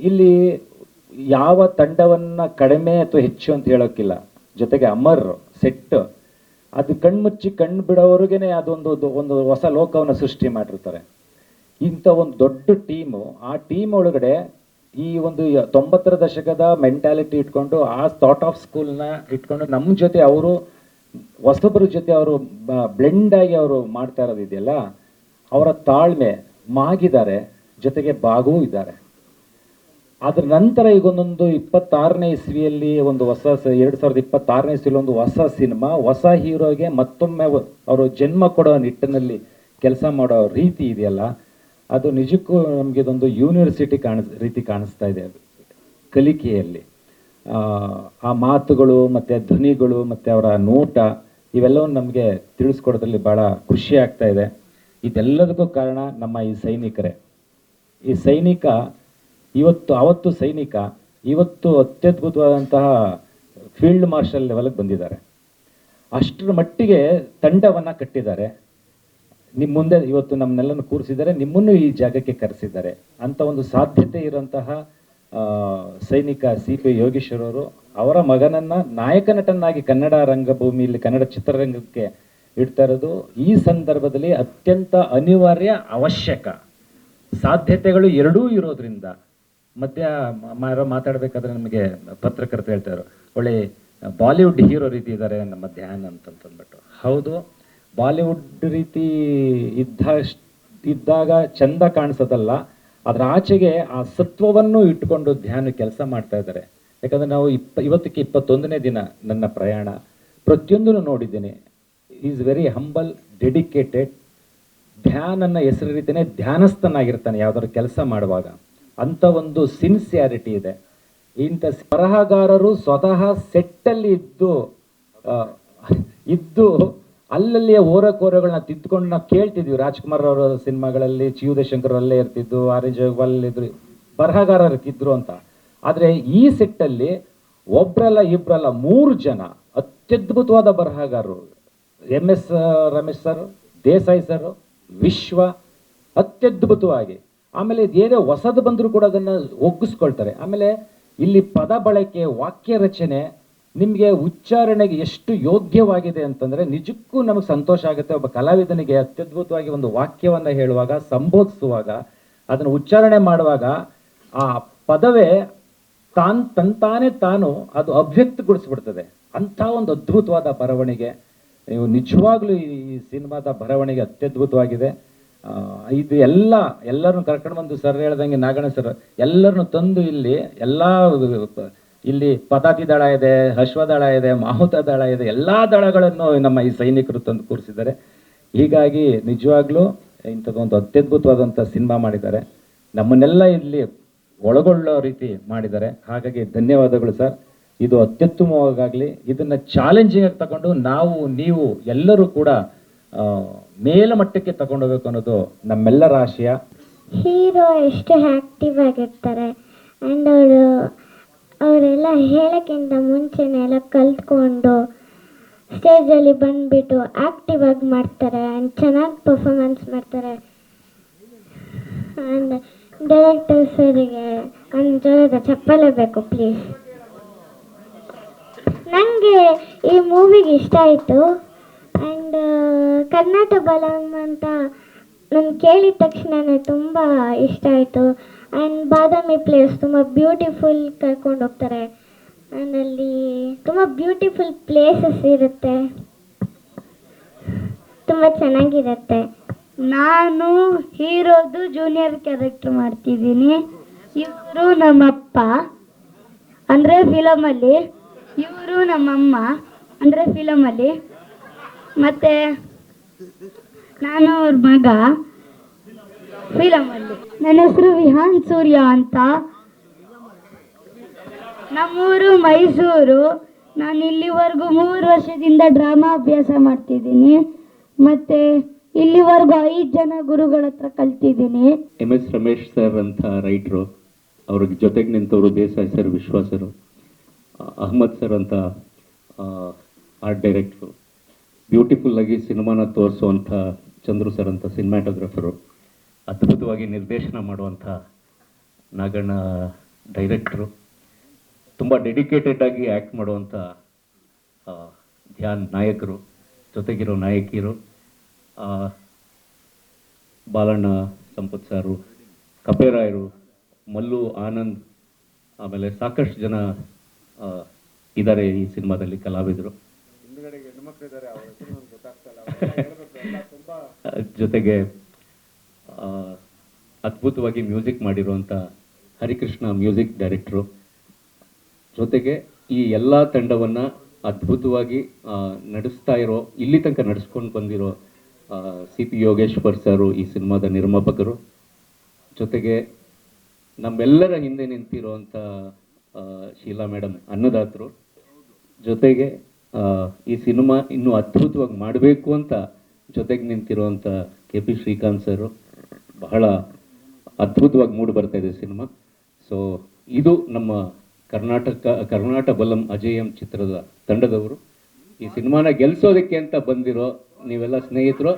ಇಲ್ಲಿ ಯಾವ ತಂಡವನ್ನು ಕಡಿಮೆ ಅಥವಾ ಹೆಚ್ಚು ಅಂತ ಹೇಳೋಕ್ಕಿಲ್ಲ. ಜೊತೆಗೆ ಅಮರ್ ಸೆಟ್, ಅದು ಕಣ್ಮುಚ್ಚಿ ಕಣ್ಣು ಬಿಡೋವ್ರಿಗೇ ಒಂದು ಹೊಸ ಲೋಕವನ್ನು ಸೃಷ್ಟಿ ಮಾಡಿರ್ತಾರೆ. ಇಂಥ ಒಂದು ದೊಡ್ಡ ಟೀಮು, ಆ ಟೀಮ್ ಒಳಗಡೆ ಈ ಒಂದು 90ರ ದಶಕದ ಮೆಂಟ್ಯಾಲಿಟಿ ಇಟ್ಕೊಂಡು, ಆ ಥಾಟ್ ಆಫ್ ಸ್ಕೂಲ್ನ ಇಟ್ಕೊಂಡು ನಮ್ಮ ಜೊತೆ ಅವರು ಹೊಸಬ್ರ ಜೊತೆ ಅವರು ಬ್ಲೆಂಡಾಗಿ ಅವರು ಮಾಡ್ತಾ ಇರೋದಿದೆಯಲ್ಲ, ಅವರ ತಾಳ್ಮೆ ಮಾಗಿದ್ದಾರೆ, ಜೊತೆಗೆ ಬಾಗೂ ಇದ್ದಾರೆ. ಅದ್ರ ನಂತರ ಈಗ ಒಂದೊಂದು 26ನೇ ಇಸ್ವಿಯಲ್ಲಿ ಒಂದು ಹೊಸ 2026ನೇ ಇಸ್ವಿಯಲ್ಲಿ ಒಂದು ಹೊಸ ಸಿನಿಮಾ, ಹೊಸ ಹೀರೋಗೆ ಮತ್ತೊಮ್ಮೆ ಅವರು ಜನ್ಮ ಕೊಡೋ ನಿಟ್ಟಿನಲ್ಲಿ ಕೆಲಸ ಮಾಡೋ ರೀತಿ ಇದೆಯಲ್ಲ, ಅದು ನಿಜಕ್ಕೂ ನಮಗೆ ಇದೊಂದು ಯೂನಿವರ್ಸಿಟಿ ರೀತಿ ಕಾಣಿಸ್ತಾ ಇದೆ ಕಲಿಕೆಯಲ್ಲಿ. ಆ ಮಾತುಗಳು ಮತ್ತು ಧ್ವನಿಗಳು ಮತ್ತು ಅವರ ನೋಟ ಇವೆಲ್ಲವನ್ನು ನಮಗೆ ತಿಳಿಸ್ಕೊಡೋದ್ರಲ್ಲಿ ಭಾಳ ಖುಷಿ ಆಗ್ತಾ ಇದೆ. ಇದೆಲ್ಲದಕ್ಕೂ ಕಾರಣ ನಮ್ಮ ಈ ಸೈನಿಕರೇ. ಈ ಸೈನಿಕ ಅವತ್ತು ಸೈನಿಕ, ಇವತ್ತು ಅತ್ಯದ್ಭುತವಾದಂತಹ ಫೀಲ್ಡ್ ಮಾರ್ಷಲ್ ಲೆವೆಲ್ಗೆ ಬಂದಿದ್ದಾರೆ. ಅಷ್ಟರ ಮಟ್ಟಿಗೆ ತಂಡವನ್ನು ಕಟ್ಟಿದ್ದಾರೆ. ನಿಮ್ಮ ಮುಂದೆ ಇವತ್ತು ನಮ್ಮನ್ನೆಲ್ಲನ್ನು ಕೂರಿಸಿದ್ದಾರೆ, ನಿಮ್ಮನ್ನು ಈ ಜಾಗಕ್ಕೆ ಕರೆಸಿದ್ದಾರೆ. ಅಂಥ ಒಂದು ಸಾಧ್ಯತೆ ಇರುವಂತಹ ಸೈನಿಕ CP ಯೋಗೇಶ್ವರ್ ಅವರು ಅವರ ಮಗನನ್ನು ನಾಯಕ ನಟನಾಗಿ ಕನ್ನಡ ರಂಗಭೂಮಿಯಲ್ಲಿ, ಕನ್ನಡ ಚಿತ್ರರಂಗಕ್ಕೆ ಇಡ್ತಾ ಇರೋದು ಈ ಸಂದರ್ಭದಲ್ಲಿ ಅತ್ಯಂತ ಅನಿವಾರ್ಯ, ಅವಶ್ಯಕ. ಸಾಧ್ಯತೆಗಳು ಎರಡೂ ಇರೋದ್ರಿಂದ ಮಧ್ಯ ಮಾತಾಡಬೇಕಾದ್ರೆ ನಮಗೆ ಪತ್ರಕರ್ತ ಹೇಳ್ತಾರೆ, ಒಳ್ಳೆ ಬಾಲಿವುಡ್ ಹೀರೋ ರೀತಿ ಇದ್ದಾರೆ ನಮ್ಮ ಧ್ಯಾನ್ ಅಂತಂದ್ಬಿಟ್ಟು. ಹೌದು, ಬಾಲಿವುಡ್ ರೀತಿ ಇದ್ದಾಗ ಚಂದ ಕಾಣಿಸೋದಲ್ಲ, ಅದರ ಆಚೆಗೆ ಆ ಸತ್ವವನ್ನು ಇಟ್ಟುಕೊಂಡು ಧ್ಯಾನ ಕೆಲಸ ಮಾಡ್ತಾ ಇದ್ದಾರೆ. ಯಾಕಂದರೆ ನಾವು ಇವತ್ತಿಗೆ 21ನೇ ದಿನ ನನ್ನ ಪ್ರಯಾಣ, ಪ್ರತಿಯೊಂದನ್ನು ನೋಡಿದ್ದೇನೆ. Is very humble, dedicated. ಧ್ಯಾನನ್ನ ಹೆಸರು ರೀತಿಯೇ ಧ್ಯಾನಸ್ಥನಾಗಿರ್ತಾನೆ ಯಾವುದಾದ್ರು ಕೆಲಸ ಮಾಡುವಾಗ. ಅಂಥ ಒಂದು ಸಿನ್ಸಿಯಾರಿಟಿ ಇದೆ. ಇಂಥ ಬರಹಗಾರರು ಸ್ವತಃ ಸೆಟ್ಟಲ್ಲಿ ಇದ್ದು ಅಲ್ಲಲ್ಲಿಯೇ ಓರಕೋರಗಳನ್ನ ತಿದ್ದುಕೊಂಡು ನಾವು ಕೇಳ್ತಿದ್ವಿ. ರಾಜ್ಕುಮಾರ್ ಅವರ ಸಿನಿಮಾಗಳಲ್ಲಿ ಚಿಯುದಶಂಕರ್ ಅಲ್ಲೇ ಇರ್ತಿದ್ದು, ಆರ್ ಜಯಗೋಪಾಲ್ ಇದ್ರು, ಬರಹಗಾರರಿದ್ರು ಅಂತ. ಆದರೆ ಈ ಸೆಟ್ಟಲ್ಲಿ ಒಬ್ರಲ್ಲ ಇಬ್ರಲ್ಲ 3 ಜನ ಅತ್ಯದ್ಭುತವಾದ ಬರಹಗಾರರು. MS Ramesh sir, Desai sir, ವಿಶ್ವ, ಅತ್ಯದ್ಭುತವಾಗಿ. ಆಮೇಲೆ ಏನೇ ಹೊಸದು ಬಂದರೂ ಕೂಡ ಅದನ್ನು ಒಗ್ಗಿಸ್ಕೊಳ್ತಾರೆ. ಆಮೇಲೆ ಇಲ್ಲಿ ಪದ ಬಳಕೆ, ವಾಕ್ಯ ರಚನೆ ನಿಮಗೆ ಉಚ್ಚಾರಣೆಗೆ ಎಷ್ಟು ಯೋಗ್ಯವಾಗಿದೆ ಅಂತಂದರೆ ನಿಜಕ್ಕೂ ನಮಗೆ ಸಂತೋಷ ಆಗುತ್ತೆ. ಒಬ್ಬ ಕಲಾವಿದನಿಗೆ ಅತ್ಯದ್ಭುತವಾಗಿ ಒಂದು ವಾಕ್ಯವನ್ನು ಹೇಳುವಾಗ, ಸಂಬೋಧಿಸುವಾಗ, ಅದನ್ನು ಉಚ್ಚಾರಣೆ ಮಾಡುವಾಗ ಆ ಪದವೇ ತಂತಾನೇ ತಾನು ಅದು ಅಭಿವ್ಯಕ್ತಗೊಳಿಸ್ಬಿಡ್ತದೆ. ಅಂಥ ಒಂದು ಅದ್ಭುತವಾದ ಬರವಣಿಗೆ. ನೀವು ನಿಜವಾಗ್ಲೂ ಈ ಸಿನಿಮಾದ ಬರವಣಿಗೆ ಅತ್ಯದ್ಭುತವಾಗಿದೆ. ಇದು ಎಲ್ಲರನ್ನು ಕರ್ಕೊಂಡು ಬಂದು ಸರ್ ಹೇಳ್ದಂಗೆ ನಾಗಣ್ಣ ಸರ್ ಎಲ್ಲರನ್ನು ತಂದು ಇಲ್ಲಿ ಪದಾತಿ ದಳ ಇದೆ, ಅಶ್ವದಳ ಇದೆ, ಮಾಹುತ ದಳ ಇದೆ, ಎಲ್ಲ ದಳಗಳನ್ನು ನಮ್ಮ ಈ ಸೈನಿಕರು ತಂದು ಕೂರಿಸಿದ್ದಾರೆ. ಹೀಗಾಗಿ ನಿಜವಾಗ್ಲೂ ಇಂಥದ್ದೊಂದು ಅತ್ಯದ್ಭುತವಾದಂಥ ಸಿನಿಮಾ ಮಾಡಿದ್ದಾರೆ. ನಮ್ಮನ್ನೆಲ್ಲ ಇಲ್ಲಿ ಒಳಗೊಳ್ಳೋ ರೀತಿ ಮಾಡಿದ್ದಾರೆ. ಹಾಗಾಗಿ ಧನ್ಯವಾದಗಳು ಸರ್. ಇದು ಅತ್ಯುತ್ತಮವಾಗಲಿ, ಇದನ್ನು ಚಾಲೆಂಜಿಂಗ್ ಆಗಿ ತಗೊಂಡು ನಾವು ನೀವು ಎಲ್ಲರೂ ಕೂಡ ಮೇಲ್ಮಟ್ಟಕ್ಕೆ ತಗೊಂಡೋಗ್ಬೇಕು ಅನ್ನೋದು ನಮ್ಮೆಲ್ಲರ ಆಶಯ. ಹೀರೋ ಎಷ್ಟು ಆ್ಯಕ್ಟಿವ್ ಆಗಿರ್ತಾರೆ ಆ್ಯಂಡ್ ಅವರೆಲ್ಲ ಹೇಳೋಕ್ಕಿಂತ ಮುಂಚೆನೇ ಎಲ್ಲ ಕಲ್ತ್ಕೊಂಡು ಸ್ಟೇಜಲ್ಲಿ ಬಂದುಬಿಟ್ಟು ಆ್ಯಕ್ಟಿವ್ ಆಗಿ ಮಾಡ್ತಾರೆ ಆ್ಯಂಡ್ ಚೆನ್ನಾಗಿ ಪರ್ಫಾರ್ಮೆನ್ಸ್ ಮಾಡ್ತಾರೆ. ಆ್ಯಂಡ್ ಡೈರೆಕ್ಟರ್ ಸರಿಗೆ ಒಂದು ಜೋರದ ಚಪ್ಪಾಳೆ ಬೇಕು ಪ್ಲೀಸ್. ನನಗೆ ಈ ಮೂವಿಗೆ ಇಷ್ಟ ಆಯಿತು ಆ್ಯಂಡ್ ಕರ್ನಾಟಕ ಬಲಂ ಅಂತ ನಾನು ಕೇಳಿದ ತಕ್ಷಣವೇ ತುಂಬ ಇಷ್ಟ ಆಯಿತು. ಆ್ಯಂಡ್ ಬಾದಾಮಿ ಪ್ಲೇಸ್ ತುಂಬ ಬ್ಯೂಟಿಫುಲ್ ಕರ್ಕೊಂಡು ಹೋಗ್ತಾರೆ ಆ್ಯಂಡ್ ಅಲ್ಲಿ ತುಂಬ ಬ್ಯೂಟಿಫುಲ್ ಪ್ಲೇಸಸ್ ಇರುತ್ತೆ, ತುಂಬ ಚೆನ್ನಾಗಿರುತ್ತೆ. ನಾನು ಹೀರೋದು ಜೂನಿಯರ್ ಕ್ಯಾರೆಕ್ಟರ್ ಮಾಡ್ತಿದ್ದೀನಿ. ಇವರು ನಮ್ಮಪ್ಪ ಅಂದರೆ ಫಿಲಮಲ್ಲಿ, ಇವರು ನಮ್ಮಮ್ಮ ಅಂದರೆ ಫಿಲಮಲ್ಲಿ, ಮತ್ತು ನಾನು ಅವ್ರ ಮಗ ಫಿಲಮಲ್ಲಿ. ನನ್ನ ಹೆಸರು ವಿಹಾನ್ ಸೂರ್ಯ ಅಂತ. ನಮ್ಮೂರು ಮೈಸೂರು. ನಾನು ಇಲ್ಲಿವರೆಗೂ 3 ವರ್ಷದಿಂದ ಡ್ರಾಮಾ ಅಭ್ಯಾಸ ಮಾಡ್ತಿದ್ದೀನಿ ಮತ್ತು ಇಲ್ಲಿವರೆಗೂ 5 ಜನ ಗುರುಗಳ ಹತ್ರ ಕಲ್ತಿದ್ದೀನಿ. MS ರಮೇಶ್ ಸರ್ ಅಂತ ರೈಟ್ರು, ಅವ್ರ ಜೊತೆಗೆ ನಿಂತವರು ದೇಸಾಯಿ ಸರ್, ವಿಶ್ವಾಸರು, ಅಹಮದ್ ಸರ್ ಅಂತ ಆರ್ಟ್ ಡೈರೆಕ್ಟ್ರು, ಬ್ಯೂಟಿಫುಲ್ ಆಗಿ ಸಿನಿಮಾನ ತೋರಿಸುವಂಥ ಚಂದ್ರು ಸರ್ ಅಂತ ಸಿನಿಮ್ಯಾಟೋಗ್ರಫರು, ಅದ್ಭುತವಾಗಿ ನಿರ್ದೇಶನ ಮಾಡುವಂಥ ನಾಗಣ್ಣ ಡೈರೆಕ್ಟ್ರು, ತುಂಬ ಡೆಡಿಕೇಟೆಡ್ ಆಗಿ ಆ್ಯಕ್ಟ್ ಮಾಡುವಂಥ ಧ್ಯಾನ್ ನಾಯಕರು, ಜೊತೆಗಿರೋ ನಾಯಕಿಯರು, ಬಾಲಣ್ಣ ಸಂಪತ್ ಸಾರು, ಕಪೇರಾಯರು, ಮಲ್ಲು, ಆನಂದ್, ಆಮೇಲೆ ಸಾಕಷ್ಟು ಜನ ಇದ್ದಾರೆ ಈ ಸಿನಿಮಾದಲ್ಲಿ ಕಲಾವಿದರು. ಜೊತೆಗೆ ಅದ್ಭುತವಾಗಿ ಮ್ಯೂಸಿಕ್ ಮಾಡಿರುವಂಥ ಹರಿಕೃಷ್ಣ ಮ್ಯೂಸಿಕ್ ಡೈರೆಕ್ಟ್ರು, ಜೊತೆಗೆ ಈ ಎಲ್ಲ ತಂಡವನ್ನು ಅದ್ಭುತವಾಗಿ ನಡೆಸ್ತಾ ಇರೋ, ಇಲ್ಲಿ ತನಕ ನಡೆಸ್ಕೊಂಡು ಬಂದಿರೋ CP ಯೋಗೇಶ್ವರ್ ಸರು ಈ ಸಿನಿಮಾದ ನಿರ್ಮಾಪಕರು, ಜೊತೆಗೆ ನಮ್ಮೆಲ್ಲರ ಹಿಂದೆ ನಿಂತಿರುವಂಥ ಶೀಲಾ ಮೇಡಮ್ ಅನ್ನದಾತರು, ಜೊತೆಗೆ ಈ ಸಿನಿಮಾ ಇನ್ನೂ ಅದ್ಭುತವಾಗಿ ಮಾಡಬೇಕು ಅಂತ ಜೊತೆಗೆ ನಿಂತಿರುವಂಥ KP ಶ್ರೀಕಾಂತ್ ಸರು. ಬಹಳ ಅದ್ಭುತವಾಗಿ ಮೂಡಿ ಬರ್ತಾ ಇದೆ ಸಿನಿಮಾ. ಸೊ ಇದು ನಮ್ಮ ಕರ್ನಾಟಕ ಬಲಂ ಅಜೇಯಂ ಚಿತ್ರದ ತಂಡದವರು. ಈ ಸಿನಿಮಾನ ಗೆಲ್ಲಿಸೋದಕ್ಕೆ ಅಂತ ಬಂದಿರೋ ನೀವೆಲ್ಲ ಸ್ನೇಹಿತರು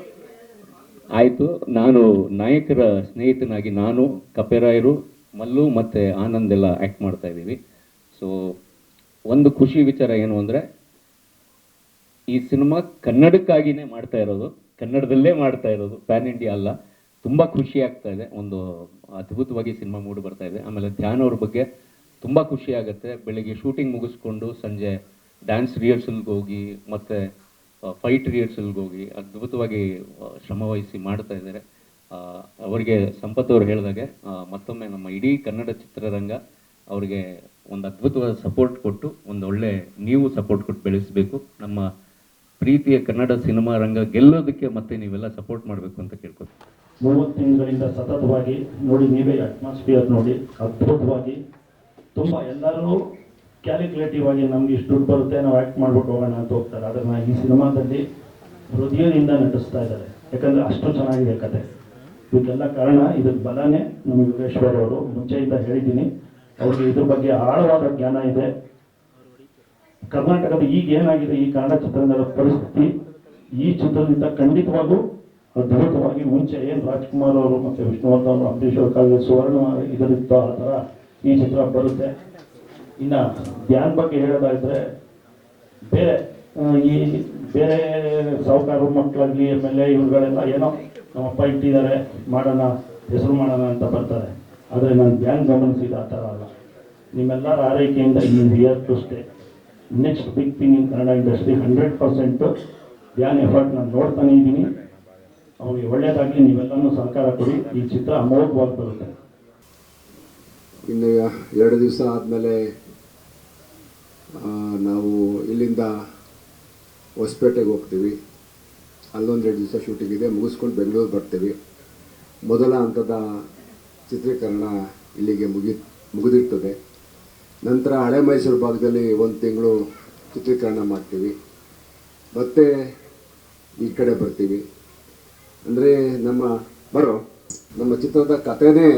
ಆಯಿತು. ನಾನು ನಾಯಕರ ಸ್ನೇಹಿತನಾಗಿ ನಾನು, ಕಪೇರಾಯರು, ಮಲ್ಲು ಮತ್ತು ಆನಂದ್ ಎಲ್ಲ ಆ್ಯಕ್ಟ್ ಮಾಡ್ತಾ ಇದ್ದೀವಿ. ಸೊ ಒಂದು ಖುಷಿ ವಿಚಾರ ಏನು ಅಂದರೆ, ಈ ಸಿನಿಮಾ ಕನ್ನಡಕ್ಕಾಗಿಯೇ ಮಾಡ್ತಾ ಇರೋದು, ಕನ್ನಡದಲ್ಲೇ ಮಾಡ್ತಾ ಇರೋದು, ಪ್ಯಾನ್ ಇಂಡಿಯಾ ಅಲ್ಲ. ತುಂಬ ಖುಷಿ ಆಗ್ತಾ ಇದೆ. ಒಂದು ಅದ್ಭುತವಾಗಿ ಸಿನಿಮಾ ಮೂಡಿ ಬರ್ತಾ ಇದೆ. ಆಮೇಲೆ ಧ್ಯಾನ್ ಅವ್ರ ಬಗ್ಗೆ ತುಂಬ ಖುಷಿ ಆಗುತ್ತೆ. ಬೆಳಿಗ್ಗೆ ಶೂಟಿಂಗ್ ಮುಗಿಸ್ಕೊಂಡು ಸಂಜೆ ಡ್ಯಾನ್ಸ್ ರಿಹರ್ಸಲ್ಗೆ ಹೋಗಿ ಮತ್ತು ಫೈಟ್ ರಿಹರ್ಸಲ್ಗೆ ಹೋಗಿ ಅದ್ಭುತವಾಗಿ ಶ್ರಮವಹಿಸಿ ಮಾಡ್ತಾ ಇದ್ದಾರೆ. ಅವರಿಗೆ ಸಂಪತ್ ಅವರು ಹೇಳಿದಾಗೆ ಮತ್ತೊಮ್ಮೆ ನಮ್ಮ ಇಡೀ ಕನ್ನಡ ಚಿತ್ರರಂಗ ಅವರಿಗೆ ಒಂದು ಅದ್ಭುತವಾದ ಸಪೋರ್ಟ್ ಕೊಟ್ಟು, ಒಂದು ಒಳ್ಳೆ ನೀವು ಸಪೋರ್ಟ್ ಕೊಟ್ಟು ಬೆಳೆಸಬೇಕು. ನಮ್ಮ ಪ್ರೀತಿಯ ಕನ್ನಡ ಸಿನಿಮಾ ರಂಗ ಗೆಲ್ಲೋದಕ್ಕೆ ಮತ್ತೆ ನೀವೆಲ್ಲ ಸಪೋರ್ಟ್ ಮಾಡಬೇಕು ಅಂತ ಕೇಳ್ಕೊತೀನಿ. 30 ತಿಂಗಳಿಂದ ಸತತವಾಗಿ ನೋಡಿ, ನೀವೇ ಅಟ್ಮಾಸ್ಫಿಯರ್ ನೋಡಿ, ಅದ್ಭುತವಾಗಿ ತುಂಬ ಎಲ್ಲರೂ ಕ್ಯಾಲ್ಕುಲೇಟಿವ್ ಆಗಿ ನಮ್ಗೆ ಇಷ್ಟು ದುಡ್ಡು ಬರುತ್ತೆ, ನಾವು ಆ್ಯಕ್ಟ್ ಮಾಡ್ಬಿಟ್ಟು ಹೋಗೋಣ ಅಂತ ಹೋಗ್ತಾರೆ. ಅದನ್ನು ಈ ಸಿನಿಮಾದಲ್ಲಿ ಹೃದಯದಿಂದ ನಟಿಸ್ತಾ ಇದ್ದಾರೆ. ಯಾಕಂದರೆ ಅಷ್ಟು ಚೆನ್ನಾಗಿದೆ ಕತೆ. ಇದಕ್ಕೆಲ್ಲ ಕಾರಣ ಇದಕ್ಕೆ ಬಲನೇ ನಮ್ಮ ಯೋಗೇಶ್ವರ್ ಅವರು. ಮುಂಚೆಯಿಂದ ಹೇಳಿದ್ದೀನಿ, ಅವ್ರಿಗೆ ಇದ್ರ ಬಗ್ಗೆ ಆಳವಾದ ಜ್ಞಾನ ಇದೆ. ಕರ್ನಾಟಕದ ಈಗ ಏನಾಗಿದೆ ಈ ಕನ್ನಡ ಚಿತ್ರರಂಗದ ಪರಿಸ್ಥಿತಿ, ಈ ಚಿತ್ರದಿಂದ ಖಂಡಿತವಾಗೂ ಅದ್ಭುತವಾಗಿ ಮುಂಚೆ ಏನು ರಾಜ್ಕುಮಾರ್ ಅವರು ಮತ್ತು ವಿಷ್ಣುವರ್ಧನ್ ಅವರು, ಅಂಬರೀಶ್ ಅವ್ರ ಕಾಲದಲ್ಲಿ ಸುವರ್ಣ ಇದರಿತ್ತು, ಆ ಥರ ಈ ಚಿತ್ರ ಬರುತ್ತೆ. ಇನ್ನು ಧ್ಯಾನ್ ಬಗ್ಗೆ ಹೇಳೋದಾದರೆ, ಬೇರೆ ಸಾಹುಕಾರ ಮಕ್ಕಳಾಗಲಿ MLA ಇವ್ರುಗಳೆಲ್ಲ ಏನೋ ನಮ್ಮಪ್ಪ ಇಟ್ಟಿದ್ದಾರೆ ಮಾಡೋಣ, ಹೆಸರು ಮಾಡೋಣ ಅಂತ ಬರ್ತಾರೆ. ಆದರೆ ನಾನು ಧ್ಯಾನ್ ಗಮನಿಸಿದ ಆ ಥರ ಅಲ್ಲ. ನಿಮ್ಮೆಲ್ಲರ ಆರೈಕೆಯಿಂದ ಈ here to stay, next big thing in Kannada industry 100% Dhyan effort ನಾನು ನೋಡ್ತಾನೆ ಇದ್ದೀನಿ. ಅವನಿಗೆ ಒಳ್ಳೆಯದಾಗಿ ನೀವೆಲ್ಲನೂ ಸಹಕಾರ ಕೊಡಿ. ಈ ಚಿತ್ರ ಅಮೋಘವಾಗಿ ಬರುತ್ತೆ. ಇನ್ನು 2 ದಿವಸ ಆದಮೇಲೆ ನಾವು ಇಲ್ಲಿಂದ ಹೊಸಪೇಟೆಗೆ ಹೋಗ್ತೀವಿ. ಅಲ್ಲೊಂದು 2 ದಿವಸ ಶೂಟಿಂಗ್ ಇದೆ, ಮುಗಿಸ್ಕೊಂಡು ಬೆಂಗಳೂರು ಬರ್ತೀವಿ. ಮೊದಲ ಹಂತದ ಚಿತ್ರೀಕರಣ ಇಲ್ಲಿಗೆ ಮುಗಿದಿರ್ತದೆ. ನಂತರ ಹಳೆ ಮೈಸೂರು ಭಾಗದಲ್ಲಿ 1 ತಿಂಗಳು ಚಿತ್ರೀಕರಣ ಮಾಡ್ತೀವಿ, ಮತ್ತೆ ಈ ಕಡೆ ಬರ್ತೀವಿ. ಅಂದರೆ ನಮ್ಮ ಚಿತ್ರದ ಕಥೆನೇ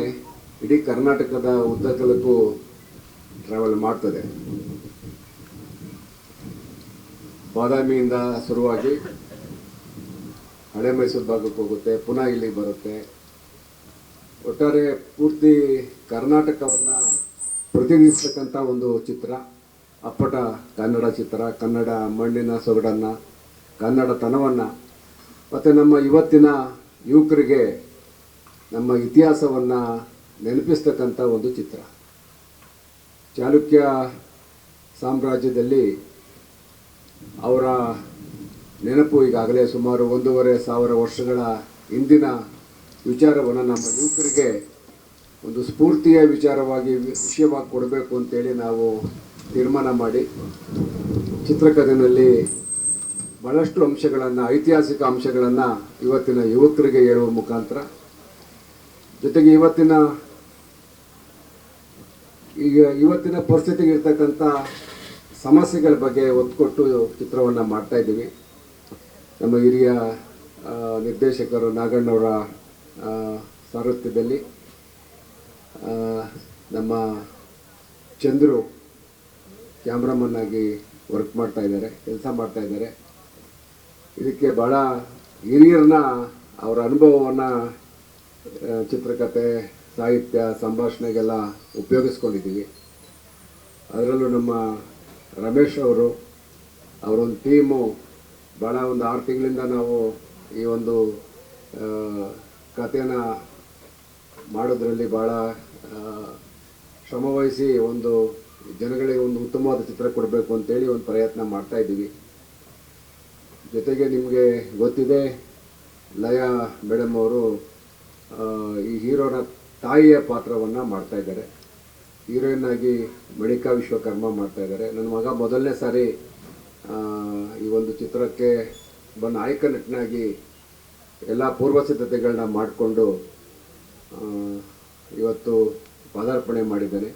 ಇಡೀ ಕರ್ನಾಟಕದ ಉದ್ದಗಲಕ್ಕೂ ಟ್ರಾವೆಲ್ ಮಾಡ್ತದೆ. ಬಾದಾಮಿಯಿಂದ ಶುರುವಾಗಿ ಹಳೆ ಮೈಸೂರು ಭಾಗಕ್ಕೆ ಹೋಗುತ್ತೆ, ಪುನಃ ಇಲ್ಲಿಗೆ ಬರುತ್ತೆ. ಒಟ್ಟಾರೆ ಪೂರ್ತಿ ಕರ್ನಾಟಕವನ್ನು ಪ್ರತಿನಿಧಿಸ್ತಕ್ಕಂಥ ಒಂದು ಚಿತ್ರ, ಅಪ್ಪಟ ಕನ್ನಡ ಚಿತ್ರ. ಕನ್ನಡ ಮಣ್ಣಿನ ಸೊಗಡನ್ನು, ಕನ್ನಡತನವನ್ನು ಮತ್ತು ನಮ್ಮ ಇವತ್ತಿನ ಯುವಕರಿಗೆ ನಮ್ಮ ಇತಿಹಾಸವನ್ನು ನೆನಪಿಸ್ತಕ್ಕಂಥ ಒಂದು ಚಿತ್ರ. ಚಾಲುಕ್ಯ ಸಾಮ್ರಾಜ್ಯದಲ್ಲಿ ಅವರ ನೆನಪು ಈಗಾಗಲೇ ಸುಮಾರು 1,500 ವರ್ಷಗಳ ಹಿಂದಿನ ವಿಚಾರವನ್ನು ನಮ್ಮ ಯುವಕರಿಗೆ ಒಂದು ಸ್ಫೂರ್ತಿಯ ವಿಷಯವಾಗಿ ಕೊಡಬೇಕು ಅಂತೇಳಿ ನಾವು ತೀರ್ಮಾನ ಮಾಡಿ ಚಿತ್ರಕಥೆಯಲ್ಲಿ ಬಹಳಷ್ಟು ಅಂಶಗಳನ್ನು, ಐತಿಹಾಸಿಕ ಅಂಶಗಳನ್ನು ಇವತ್ತಿನ ಯುವಕರಿಗೆ ಹೇಳುವ ಮುಖಾಂತರ, ಜೊತೆಗೆ ಇವತ್ತಿನ ಪರಿಸ್ಥಿತಿಗೆ ಇರ್ತಕ್ಕಂಥ ಸಮಸ್ಯೆಗಳ ಬಗ್ಗೆ ಒತ್ತು ಕೊಟ್ಟು ಚಿತ್ರವನ್ನು ಮಾಡ್ತಾಯಿದ್ದೀವಿ. ನಮ್ಮ ಹಿರಿಯ ನಿರ್ದೇಶಕರು ನಾಗಣ್ಣವರ ಸಾರಥ್ಯದಲ್ಲಿ ನಮ್ಮ ಚಂದ್ರು ಕ್ಯಾಮ್ರಾಮನ್ ಆಗಿ ಕೆಲಸ ಮಾಡ್ತಾ ಇದ್ದಾರೆ. ಇದಕ್ಕೆ ಭಾಳ ಹಿರಿಯರನ್ನ, ಅವರ ಅನುಭವವನ್ನು ಚಿತ್ರಕಥೆ, ಸಾಹಿತ್ಯ, ಸಂಭಾಷಣೆಗೆಲ್ಲ ಉಪಯೋಗಿಸ್ಕೊಂಡಿದ್ದೀವಿ. ಅದರಲ್ಲೂ ನಮ್ಮ ರಮೇಶ್ ಅವರೊಂದು ಟೀಮು ಭಾಳ ಒಂದು 6 ತಿಂಗಳಿಂದ ನಾವು ಈ ಒಂದು ಕಥೆನ ಮಾಡೋದ್ರಲ್ಲಿ ಭಾಳ ಶ್ರಮವಹಿಸಿ ಒಂದು ಜನಗಳಿಗೆ ಒಂದು ಉತ್ತಮವಾದ ಚಿತ್ರ ಕೊಡಬೇಕು ಅಂತೇಳಿ ಒಂದು ಪ್ರಯತ್ನ ಮಾಡ್ತಾಯಿದ್ದೀವಿ. ಜೊತೆಗೆ ನಿಮಗೆ ಗೊತ್ತಿದೆ, ಲಯಾ ಮೇಡಮ್ ಅವರು ಈ ಹೀರೋನ ತಾಯಿಯ ಪಾತ್ರವನ್ನು ಮಾಡ್ತಾಯಿದ್ದಾರೆ. ಹೀರೋಯಿನ್ ಆಗಿ ಮಣಿಕಾ ವಿಶ್ವಕರ್ಮ ಮಾಡ್ತಾಯಿದ್ದಾರೆ. ನನ್ನ ಮಗ ಮೊದಲನೇ ಸಾರಿ ಈ ಒಂದು ಚಿತ್ರಕ್ಕೆ ನಾಯಕ ನಟನಾಗಿ ಎಲ್ಲ ಪೂರ್ವ ಸಿದ್ಧತೆಗಳನ್ನ ಮಾಡಿಕೊಂಡು ಇವತ್ತು ಪದಾರ್ಪಣೆ ಮಾಡಿದ್ದಾನೆ.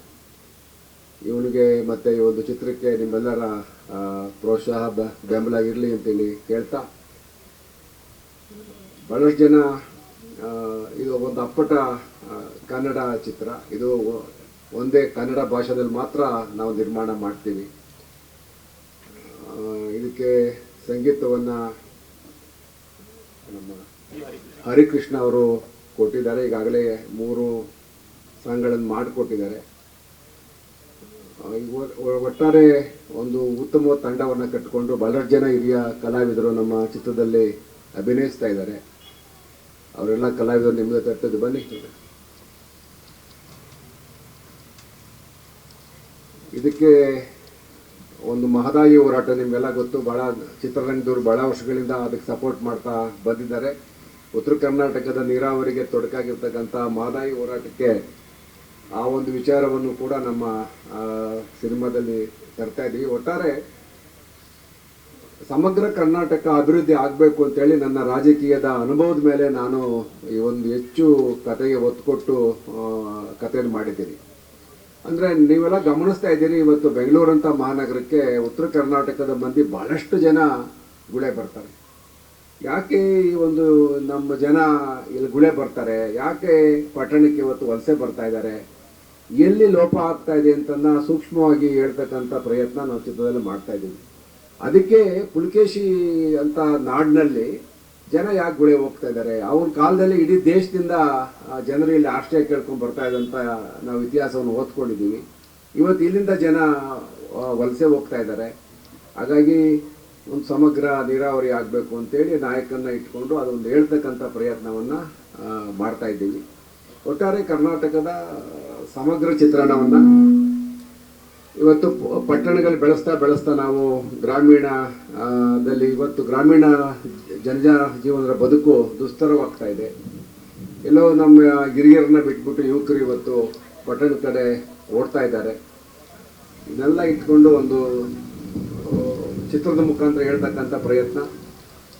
ಇವನಿಗೆ ಮತ್ತು ಈ ಒಂದು ಚಿತ್ರಕ್ಕೆ ನಿಮ್ಮೆಲ್ಲರ ಪ್ರೋತ್ಸಾಹ ಬೆಂಬಲ ಇರಲಿ ಅಂತೇಳಿ ಕೇಳ್ತಾ, ಬಹಳಷ್ಟು ಜನ ಇದು ಒಂದು ಅಪ್ಪಟ ಕನ್ನಡ ಚಿತ್ರ, ಇದು ಒಂದೇ ಕನ್ನಡ ಭಾಷೆಯಲ್ಲಿ ಮಾತ್ರ ನಾವು ನಿರ್ಮಾಣ ಮಾಡ್ತೀವಿ. ಇದಕ್ಕೆ ಸಂಗೀತವನ್ನು ನಮ್ಮ ಹರಿಕೃಷ್ಣ ಅವರು ಕೊಟ್ಟಿದ್ದಾರೆ. ಈಗಾಗಲೇ 3 ಸಾಂಗ್ಗಳನ್ನು ಮಾಡಿಕೊಟ್ಟಿದ್ದಾರೆ. ಒಟ್ಟಾರೆ ಒಂದು ಉತ್ತಮ ತಂಡವನ್ನು ಕಟ್ಟಿಕೊಂಡು ಬಹಳಷ್ಟು ಜನ ಹಿರಿಯ ಕಲಾವಿದರು ನಮ್ಮ ಚಿತ್ರದಲ್ಲಿ ಅಭಿನಯಿಸ್ತಾ ಇದ್ದಾರೆ. ಅವರೆಲ್ಲ ಕಲಾವಿದರು ನಿಮ್ಮದೇ ತಟ್ಟದ್ದು ಬನ್ನಿ. ಇದಕ್ಕೆ ಒಂದು ಮಹದಾಯಿ ಹೋರಾಟ ನಿಮಗೆಲ್ಲ ಗೊತ್ತು. ಭಾಳ ಚಿತ್ರರಂಗದವರು ಭಾಳ ವರ್ಷಗಳಿಂದ ಅದಕ್ಕೆ ಸಪೋರ್ಟ್ ಮಾಡ್ತಾ ಬಂದಿದ್ದಾರೆ. ಉತ್ತರ ಕರ್ನಾಟಕದ ನೀರಾವರಿಗೆ ತೊಡಕಾಗಿರ್ತಕ್ಕಂಥ ಮಹದಾಯಿ ಹೋರಾಟಕ್ಕೆ ಆ ಒಂದು ವಿಚಾರವನ್ನು ಕೂಡ ನಮ್ಮ ಸಿನಿಮಾದಲ್ಲಿ ತರ್ತಾ ಇದ್ದೀವಿ. ಒಟ್ಟಾರೆ ಸಮಗ್ರ ಕರ್ನಾಟಕ ಅಭಿವೃದ್ಧಿ ಆಗಬೇಕು ಅಂತೇಳಿ ನನ್ನ ರಾಜಕೀಯದ ಅನುಭವದ ಮೇಲೆ ನಾನು ಈ ಒಂದು ಹೆಚ್ಚು ಕಥೆಗೆ ಒತ್ತು ಕೊಟ್ಟು ಕಥೆಯನ್ನು ಮಾಡಿದ್ದೀನಿ. ಅಂದರೆ ನೀವೆಲ್ಲ ಗಮನಿಸ್ತಾ ಇದ್ದೀರಿ, ಇವತ್ತು ಬೆಂಗಳೂರಂಥ ಮಹಾನಗರಕ್ಕೆ ಉತ್ತರ ಕರ್ನಾಟಕದ ಮಂದಿ ಭಾಳಷ್ಟು ಜನ ಗುಳೆ ಬರ್ತಾರೆ. ಯಾಕೆ ಈ ಒಂದು ನಮ್ಮ ಜನ ಇಲ್ಲಿ ಗುಳೆ ಬರ್ತಾರೆ, ಯಾಕೆ ಪಟ್ಟಣಕ್ಕೆ ಇವತ್ತು ವಲಸೆ ಬರ್ತಾ ಇದ್ದಾರೆ, ಎಲ್ಲಿ ಲೋಪ ಆಗ್ತಾ ಇದೆ ಅಂತನ್ನ ಸೂಕ್ಷ್ಮವಾಗಿ ಹೇಳ್ತಕ್ಕಂಥ ಪ್ರಯತ್ನ ನಾವು ಚಿತ್ರದಲ್ಲಿ ಮಾಡ್ತಾ ಇದ್ದೀವಿ. ಅದಕ್ಕೆ ಪುಲಕೇಶಿ ಅಂತ ನಾಡಿನಲ್ಲಿ ಜನ ಯಾಕೆ ಗುಳೆ ಹೋಗ್ತಾ ಇದ್ದಾರೆ, ಅವ್ರ ಕಾಲದಲ್ಲಿ ಇಡೀ ದೇಶದಿಂದ ಜನರು ಇಲ್ಲಿ ಆಶ್ರಯ ಕೇಳ್ಕೊಂಡು ಬರ್ತಾ ಇದ್ದಂಥ ನಾವು ಇತಿಹಾಸವನ್ನು ಓದ್ಕೊಂಡಿದ್ದೀವಿ. ಇವತ್ತು ಇಲ್ಲಿಂದ ಜನ ವಲಸೆ ಹೋಗ್ತಾ ಇದ್ದಾರೆ. ಹಾಗಾಗಿ ಒಂದು ಸಮಗ್ರ ನೀರಾವರಿ ಆಗಬೇಕು ಅಂತೇಳಿ ನಾಯಕನ್ನ ಇಟ್ಕೊಂಡು ಅದೊಂದು ಹೇಳ್ತಕ್ಕಂಥ ಪ್ರಯತ್ನವನ್ನು ಮಾಡ್ತಾ ಇದ್ದೀವಿ. ಒಟ್ಟಾರೆ ಕರ್ನಾಟಕದ ಸಮಗ್ರ ಚಿತ್ರಣವನ್ನು ಇವತ್ತು ಪಟ್ಟಣಗಳು ಬೆಳೆಸ್ತಾ ನಾವು ಗ್ರಾಮೀಣದಲ್ಲಿ ಇವತ್ತು ಗ್ರಾಮೀಣ ಜನಜೀವನದ ಬದುಕು ದುಸ್ತರವಾಗ್ತಾ ಇದೆ. ಎಲ್ಲೋ ನಮ್ಮ ಹಿರಿಯರನ್ನ ಬಿಟ್ಬಿಟ್ಟು ಯುವಕರು ಇವತ್ತು ಪಟ್ಟಣದ ಕಡೆ ಓಡ್ತಾ ಇದ್ದಾರೆ. ಇದನ್ನೆಲ್ಲ ಇಟ್ಕೊಂಡು ಒಂದು ಚಿತ್ರದ ಮುಖಾಂತರ ಹೇಳ್ತಕ್ಕಂಥ ಪ್ರಯತ್ನ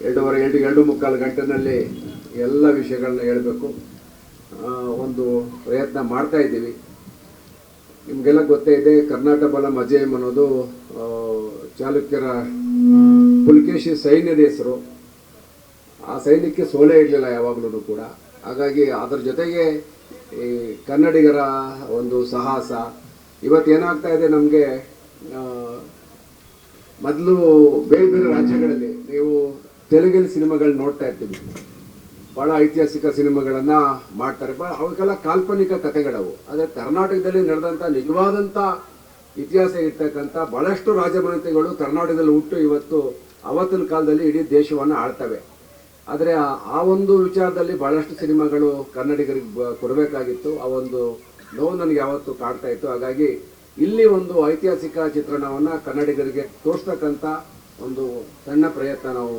2.5 ಗಂಟೆನಲ್ಲಿ ಎಲ್ಲ ವಿಷಯಗಳನ್ನ ಹೇಳಬೇಕು ಒಂದು ಪ್ರಯತ್ನ ಮಾಡ್ತಾ ಇದ್ದೀವಿ. ನಿಮಗೆಲ್ಲ ಗೊತ್ತೇ ಇದೆ, ಕರ್ನಾಟಕ ಬಲಂ ಅಜೇಯಂ ಅನ್ನೋದು ಚಾಲುಕ್ಯರ ಪುಲಕೇಶಿ ಸೈನ್ಯದ ಹೆಸರು. ಆ ಸೈನ್ಯಕ್ಕೆ ಸೋಲೇ ಇರಲಿಲ್ಲ ಯಾವಾಗಲೂ ಕೂಡ. ಹಾಗಾಗಿ ಅದರ ಜೊತೆಗೆ ಈ ಕನ್ನಡಿಗರ ಒಂದು ಸಾಹಸ. ಇವತ್ತೇನಾಗ್ತಾ ಇದೆ, ನಮಗೆ ಮೊದಲು ಬೇರೆ ಬೇರೆ ರಾಜ್ಯಗಳಲ್ಲಿ ನೀವು ತೆಲುಗಿನ ಸಿನಿಮಾಗಳು ನೋಡ್ತಾ ಇರ್ತೀವಿ, ಭಾಳ ಐತಿಹಾಸಿಕ ಸಿನಿಮಾಗಳನ್ನು ಮಾಡ್ತಾರೆ, ಅವಕ್ಕೆಲ್ಲ ಕಾಲ್ಪನಿಕ ಕಥೆಗಳವು. ಆದರೆ ಕರ್ನಾಟಕದಲ್ಲಿ ನಡೆದಂಥ ನಿಜವಾದಂಥ ಇತಿಹಾಸ ಇರ್ತಕ್ಕಂಥ ಭಾಳಷ್ಟು ರಾಜಮನೆತನಗಳು ಕರ್ನಾಟಕದಲ್ಲಿ ಹುಟ್ಟು ಇವತ್ತು ಅವತ್ತಿನ ಕಾಲದಲ್ಲಿ ಇಡೀ ದೇಶವನ್ನು ಆಳ್ತವೆ. ಆದರೆ ಆ ಒಂದು ವಿಚಾರದಲ್ಲಿ ಭಾಳಷ್ಟು ಸಿನಿಮಾಗಳು ಕನ್ನಡಿಗರಿಗೆ ಕೊಡಬೇಕಾಗಿತ್ತು. ಆ ಒಂದು ನೋವು ನನಗೆ ಯಾವತ್ತೂ ಕಾಡ್ತಾ ಇತ್ತು. ಹಾಗಾಗಿ ಇಲ್ಲಿ ಒಂದು ಐತಿಹಾಸಿಕ ಚಿತ್ರಣವನ್ನು ಕನ್ನಡಿಗರಿಗೆ ತೋರಿಸ್ತಕ್ಕಂಥ ಒಂದು ಸಣ್ಣ ಪ್ರಯತ್ನ ನಾವು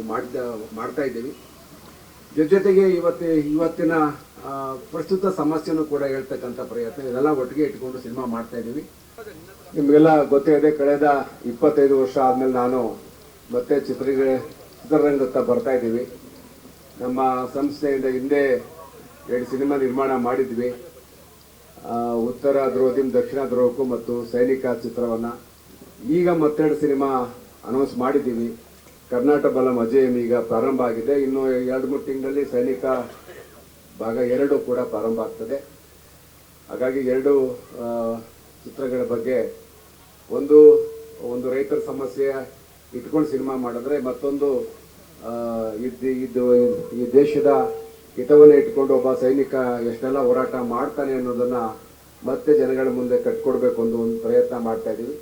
ಮಾಡ್ತಾ ಇದ್ದೀವಿ. ಜೊತೆಗೆ ಇವತ್ತಿನ ಪ್ರಸ್ತುತ ಸಮಸ್ಯೆನೂ ಕೂಡ ಹೇಳ್ತಕ್ಕಂಥ ಪ್ರಯತ್ನ, ಇದೆಲ್ಲ ಒಟ್ಟಿಗೆ ಇಟ್ಕೊಂಡು ಸಿನಿಮಾ ಮಾಡ್ತಾ ಇದ್ದೀವಿ. ನಿಮಗೆಲ್ಲ ಗೊತ್ತೇ ಇದೆ, ಕಳೆದ 25 ವರ್ಷ ಆದಮೇಲೆ ನಾನು ಮತ್ತೆ ಚಿತ್ರರಂಗತ್ತ ಬರ್ತಾ ಇದ್ದೀವಿ. ನಮ್ಮ ಸಂಸ್ಥೆಯಿಂದ ಹಿಂದೆ 2 ಸಿನಿಮಾ ನಿರ್ಮಾಣ ಮಾಡಿದ್ವಿ, ಉತ್ತರ ಧ್ರುವದಿಂದ ದಕ್ಷಿಣ ಧ್ರುವಕ್ಕೂ ಮತ್ತು ಸೈನಿಕ ಚಿತ್ರವನ್ನು. ಈಗ ಮತ್ತೆರಡು ಸಿನಿಮಾ ಅನೌನ್ಸ್ ಮಾಡಿದ್ದೀವಿ. ಕರ್ನಾಟಕ ಬಲಂ ಅಜೇಯಂ ಈಗ ಪ್ರಾರಂಭ ಆಗಿದೆ. ಇನ್ನು 2-3 ತಿಂಗಳಲ್ಲಿ ಸೈನಿಕ ಭಾಗ 2 ಕೂಡ ಪ್ರಾರಂಭ ಆಗ್ತದೆ. ಹಾಗಾಗಿ 2 ಚಿತ್ರಗಳ ಬಗ್ಗೆ ಒಂದು ರೈತರ ಸಮಸ್ಯೆ ಇಟ್ಕೊಂಡು ಸಿನಿಮಾ ಮಾಡಿದ್ರೆ, ಮತ್ತೊಂದು ಈ ದೇಶದ ಹಿತವನ್ನೇ ಇಟ್ಕೊಂಡು ಒಬ್ಬ ಸೈನಿಕ ಎಷ್ಟೆಲ್ಲ ಹೋರಾಟ ಮಾಡ್ತಾನೆ ಅನ್ನೋದನ್ನ ಮತ್ತೆ ಜನಗಳ ಮುಂದೆ ಕಟ್ಕೊಡ್ಬೇಕು ಒಂದು ಪ್ರಯತ್ನ ಮಾಡ್ತಾ ಇದ್ದೀವಿ.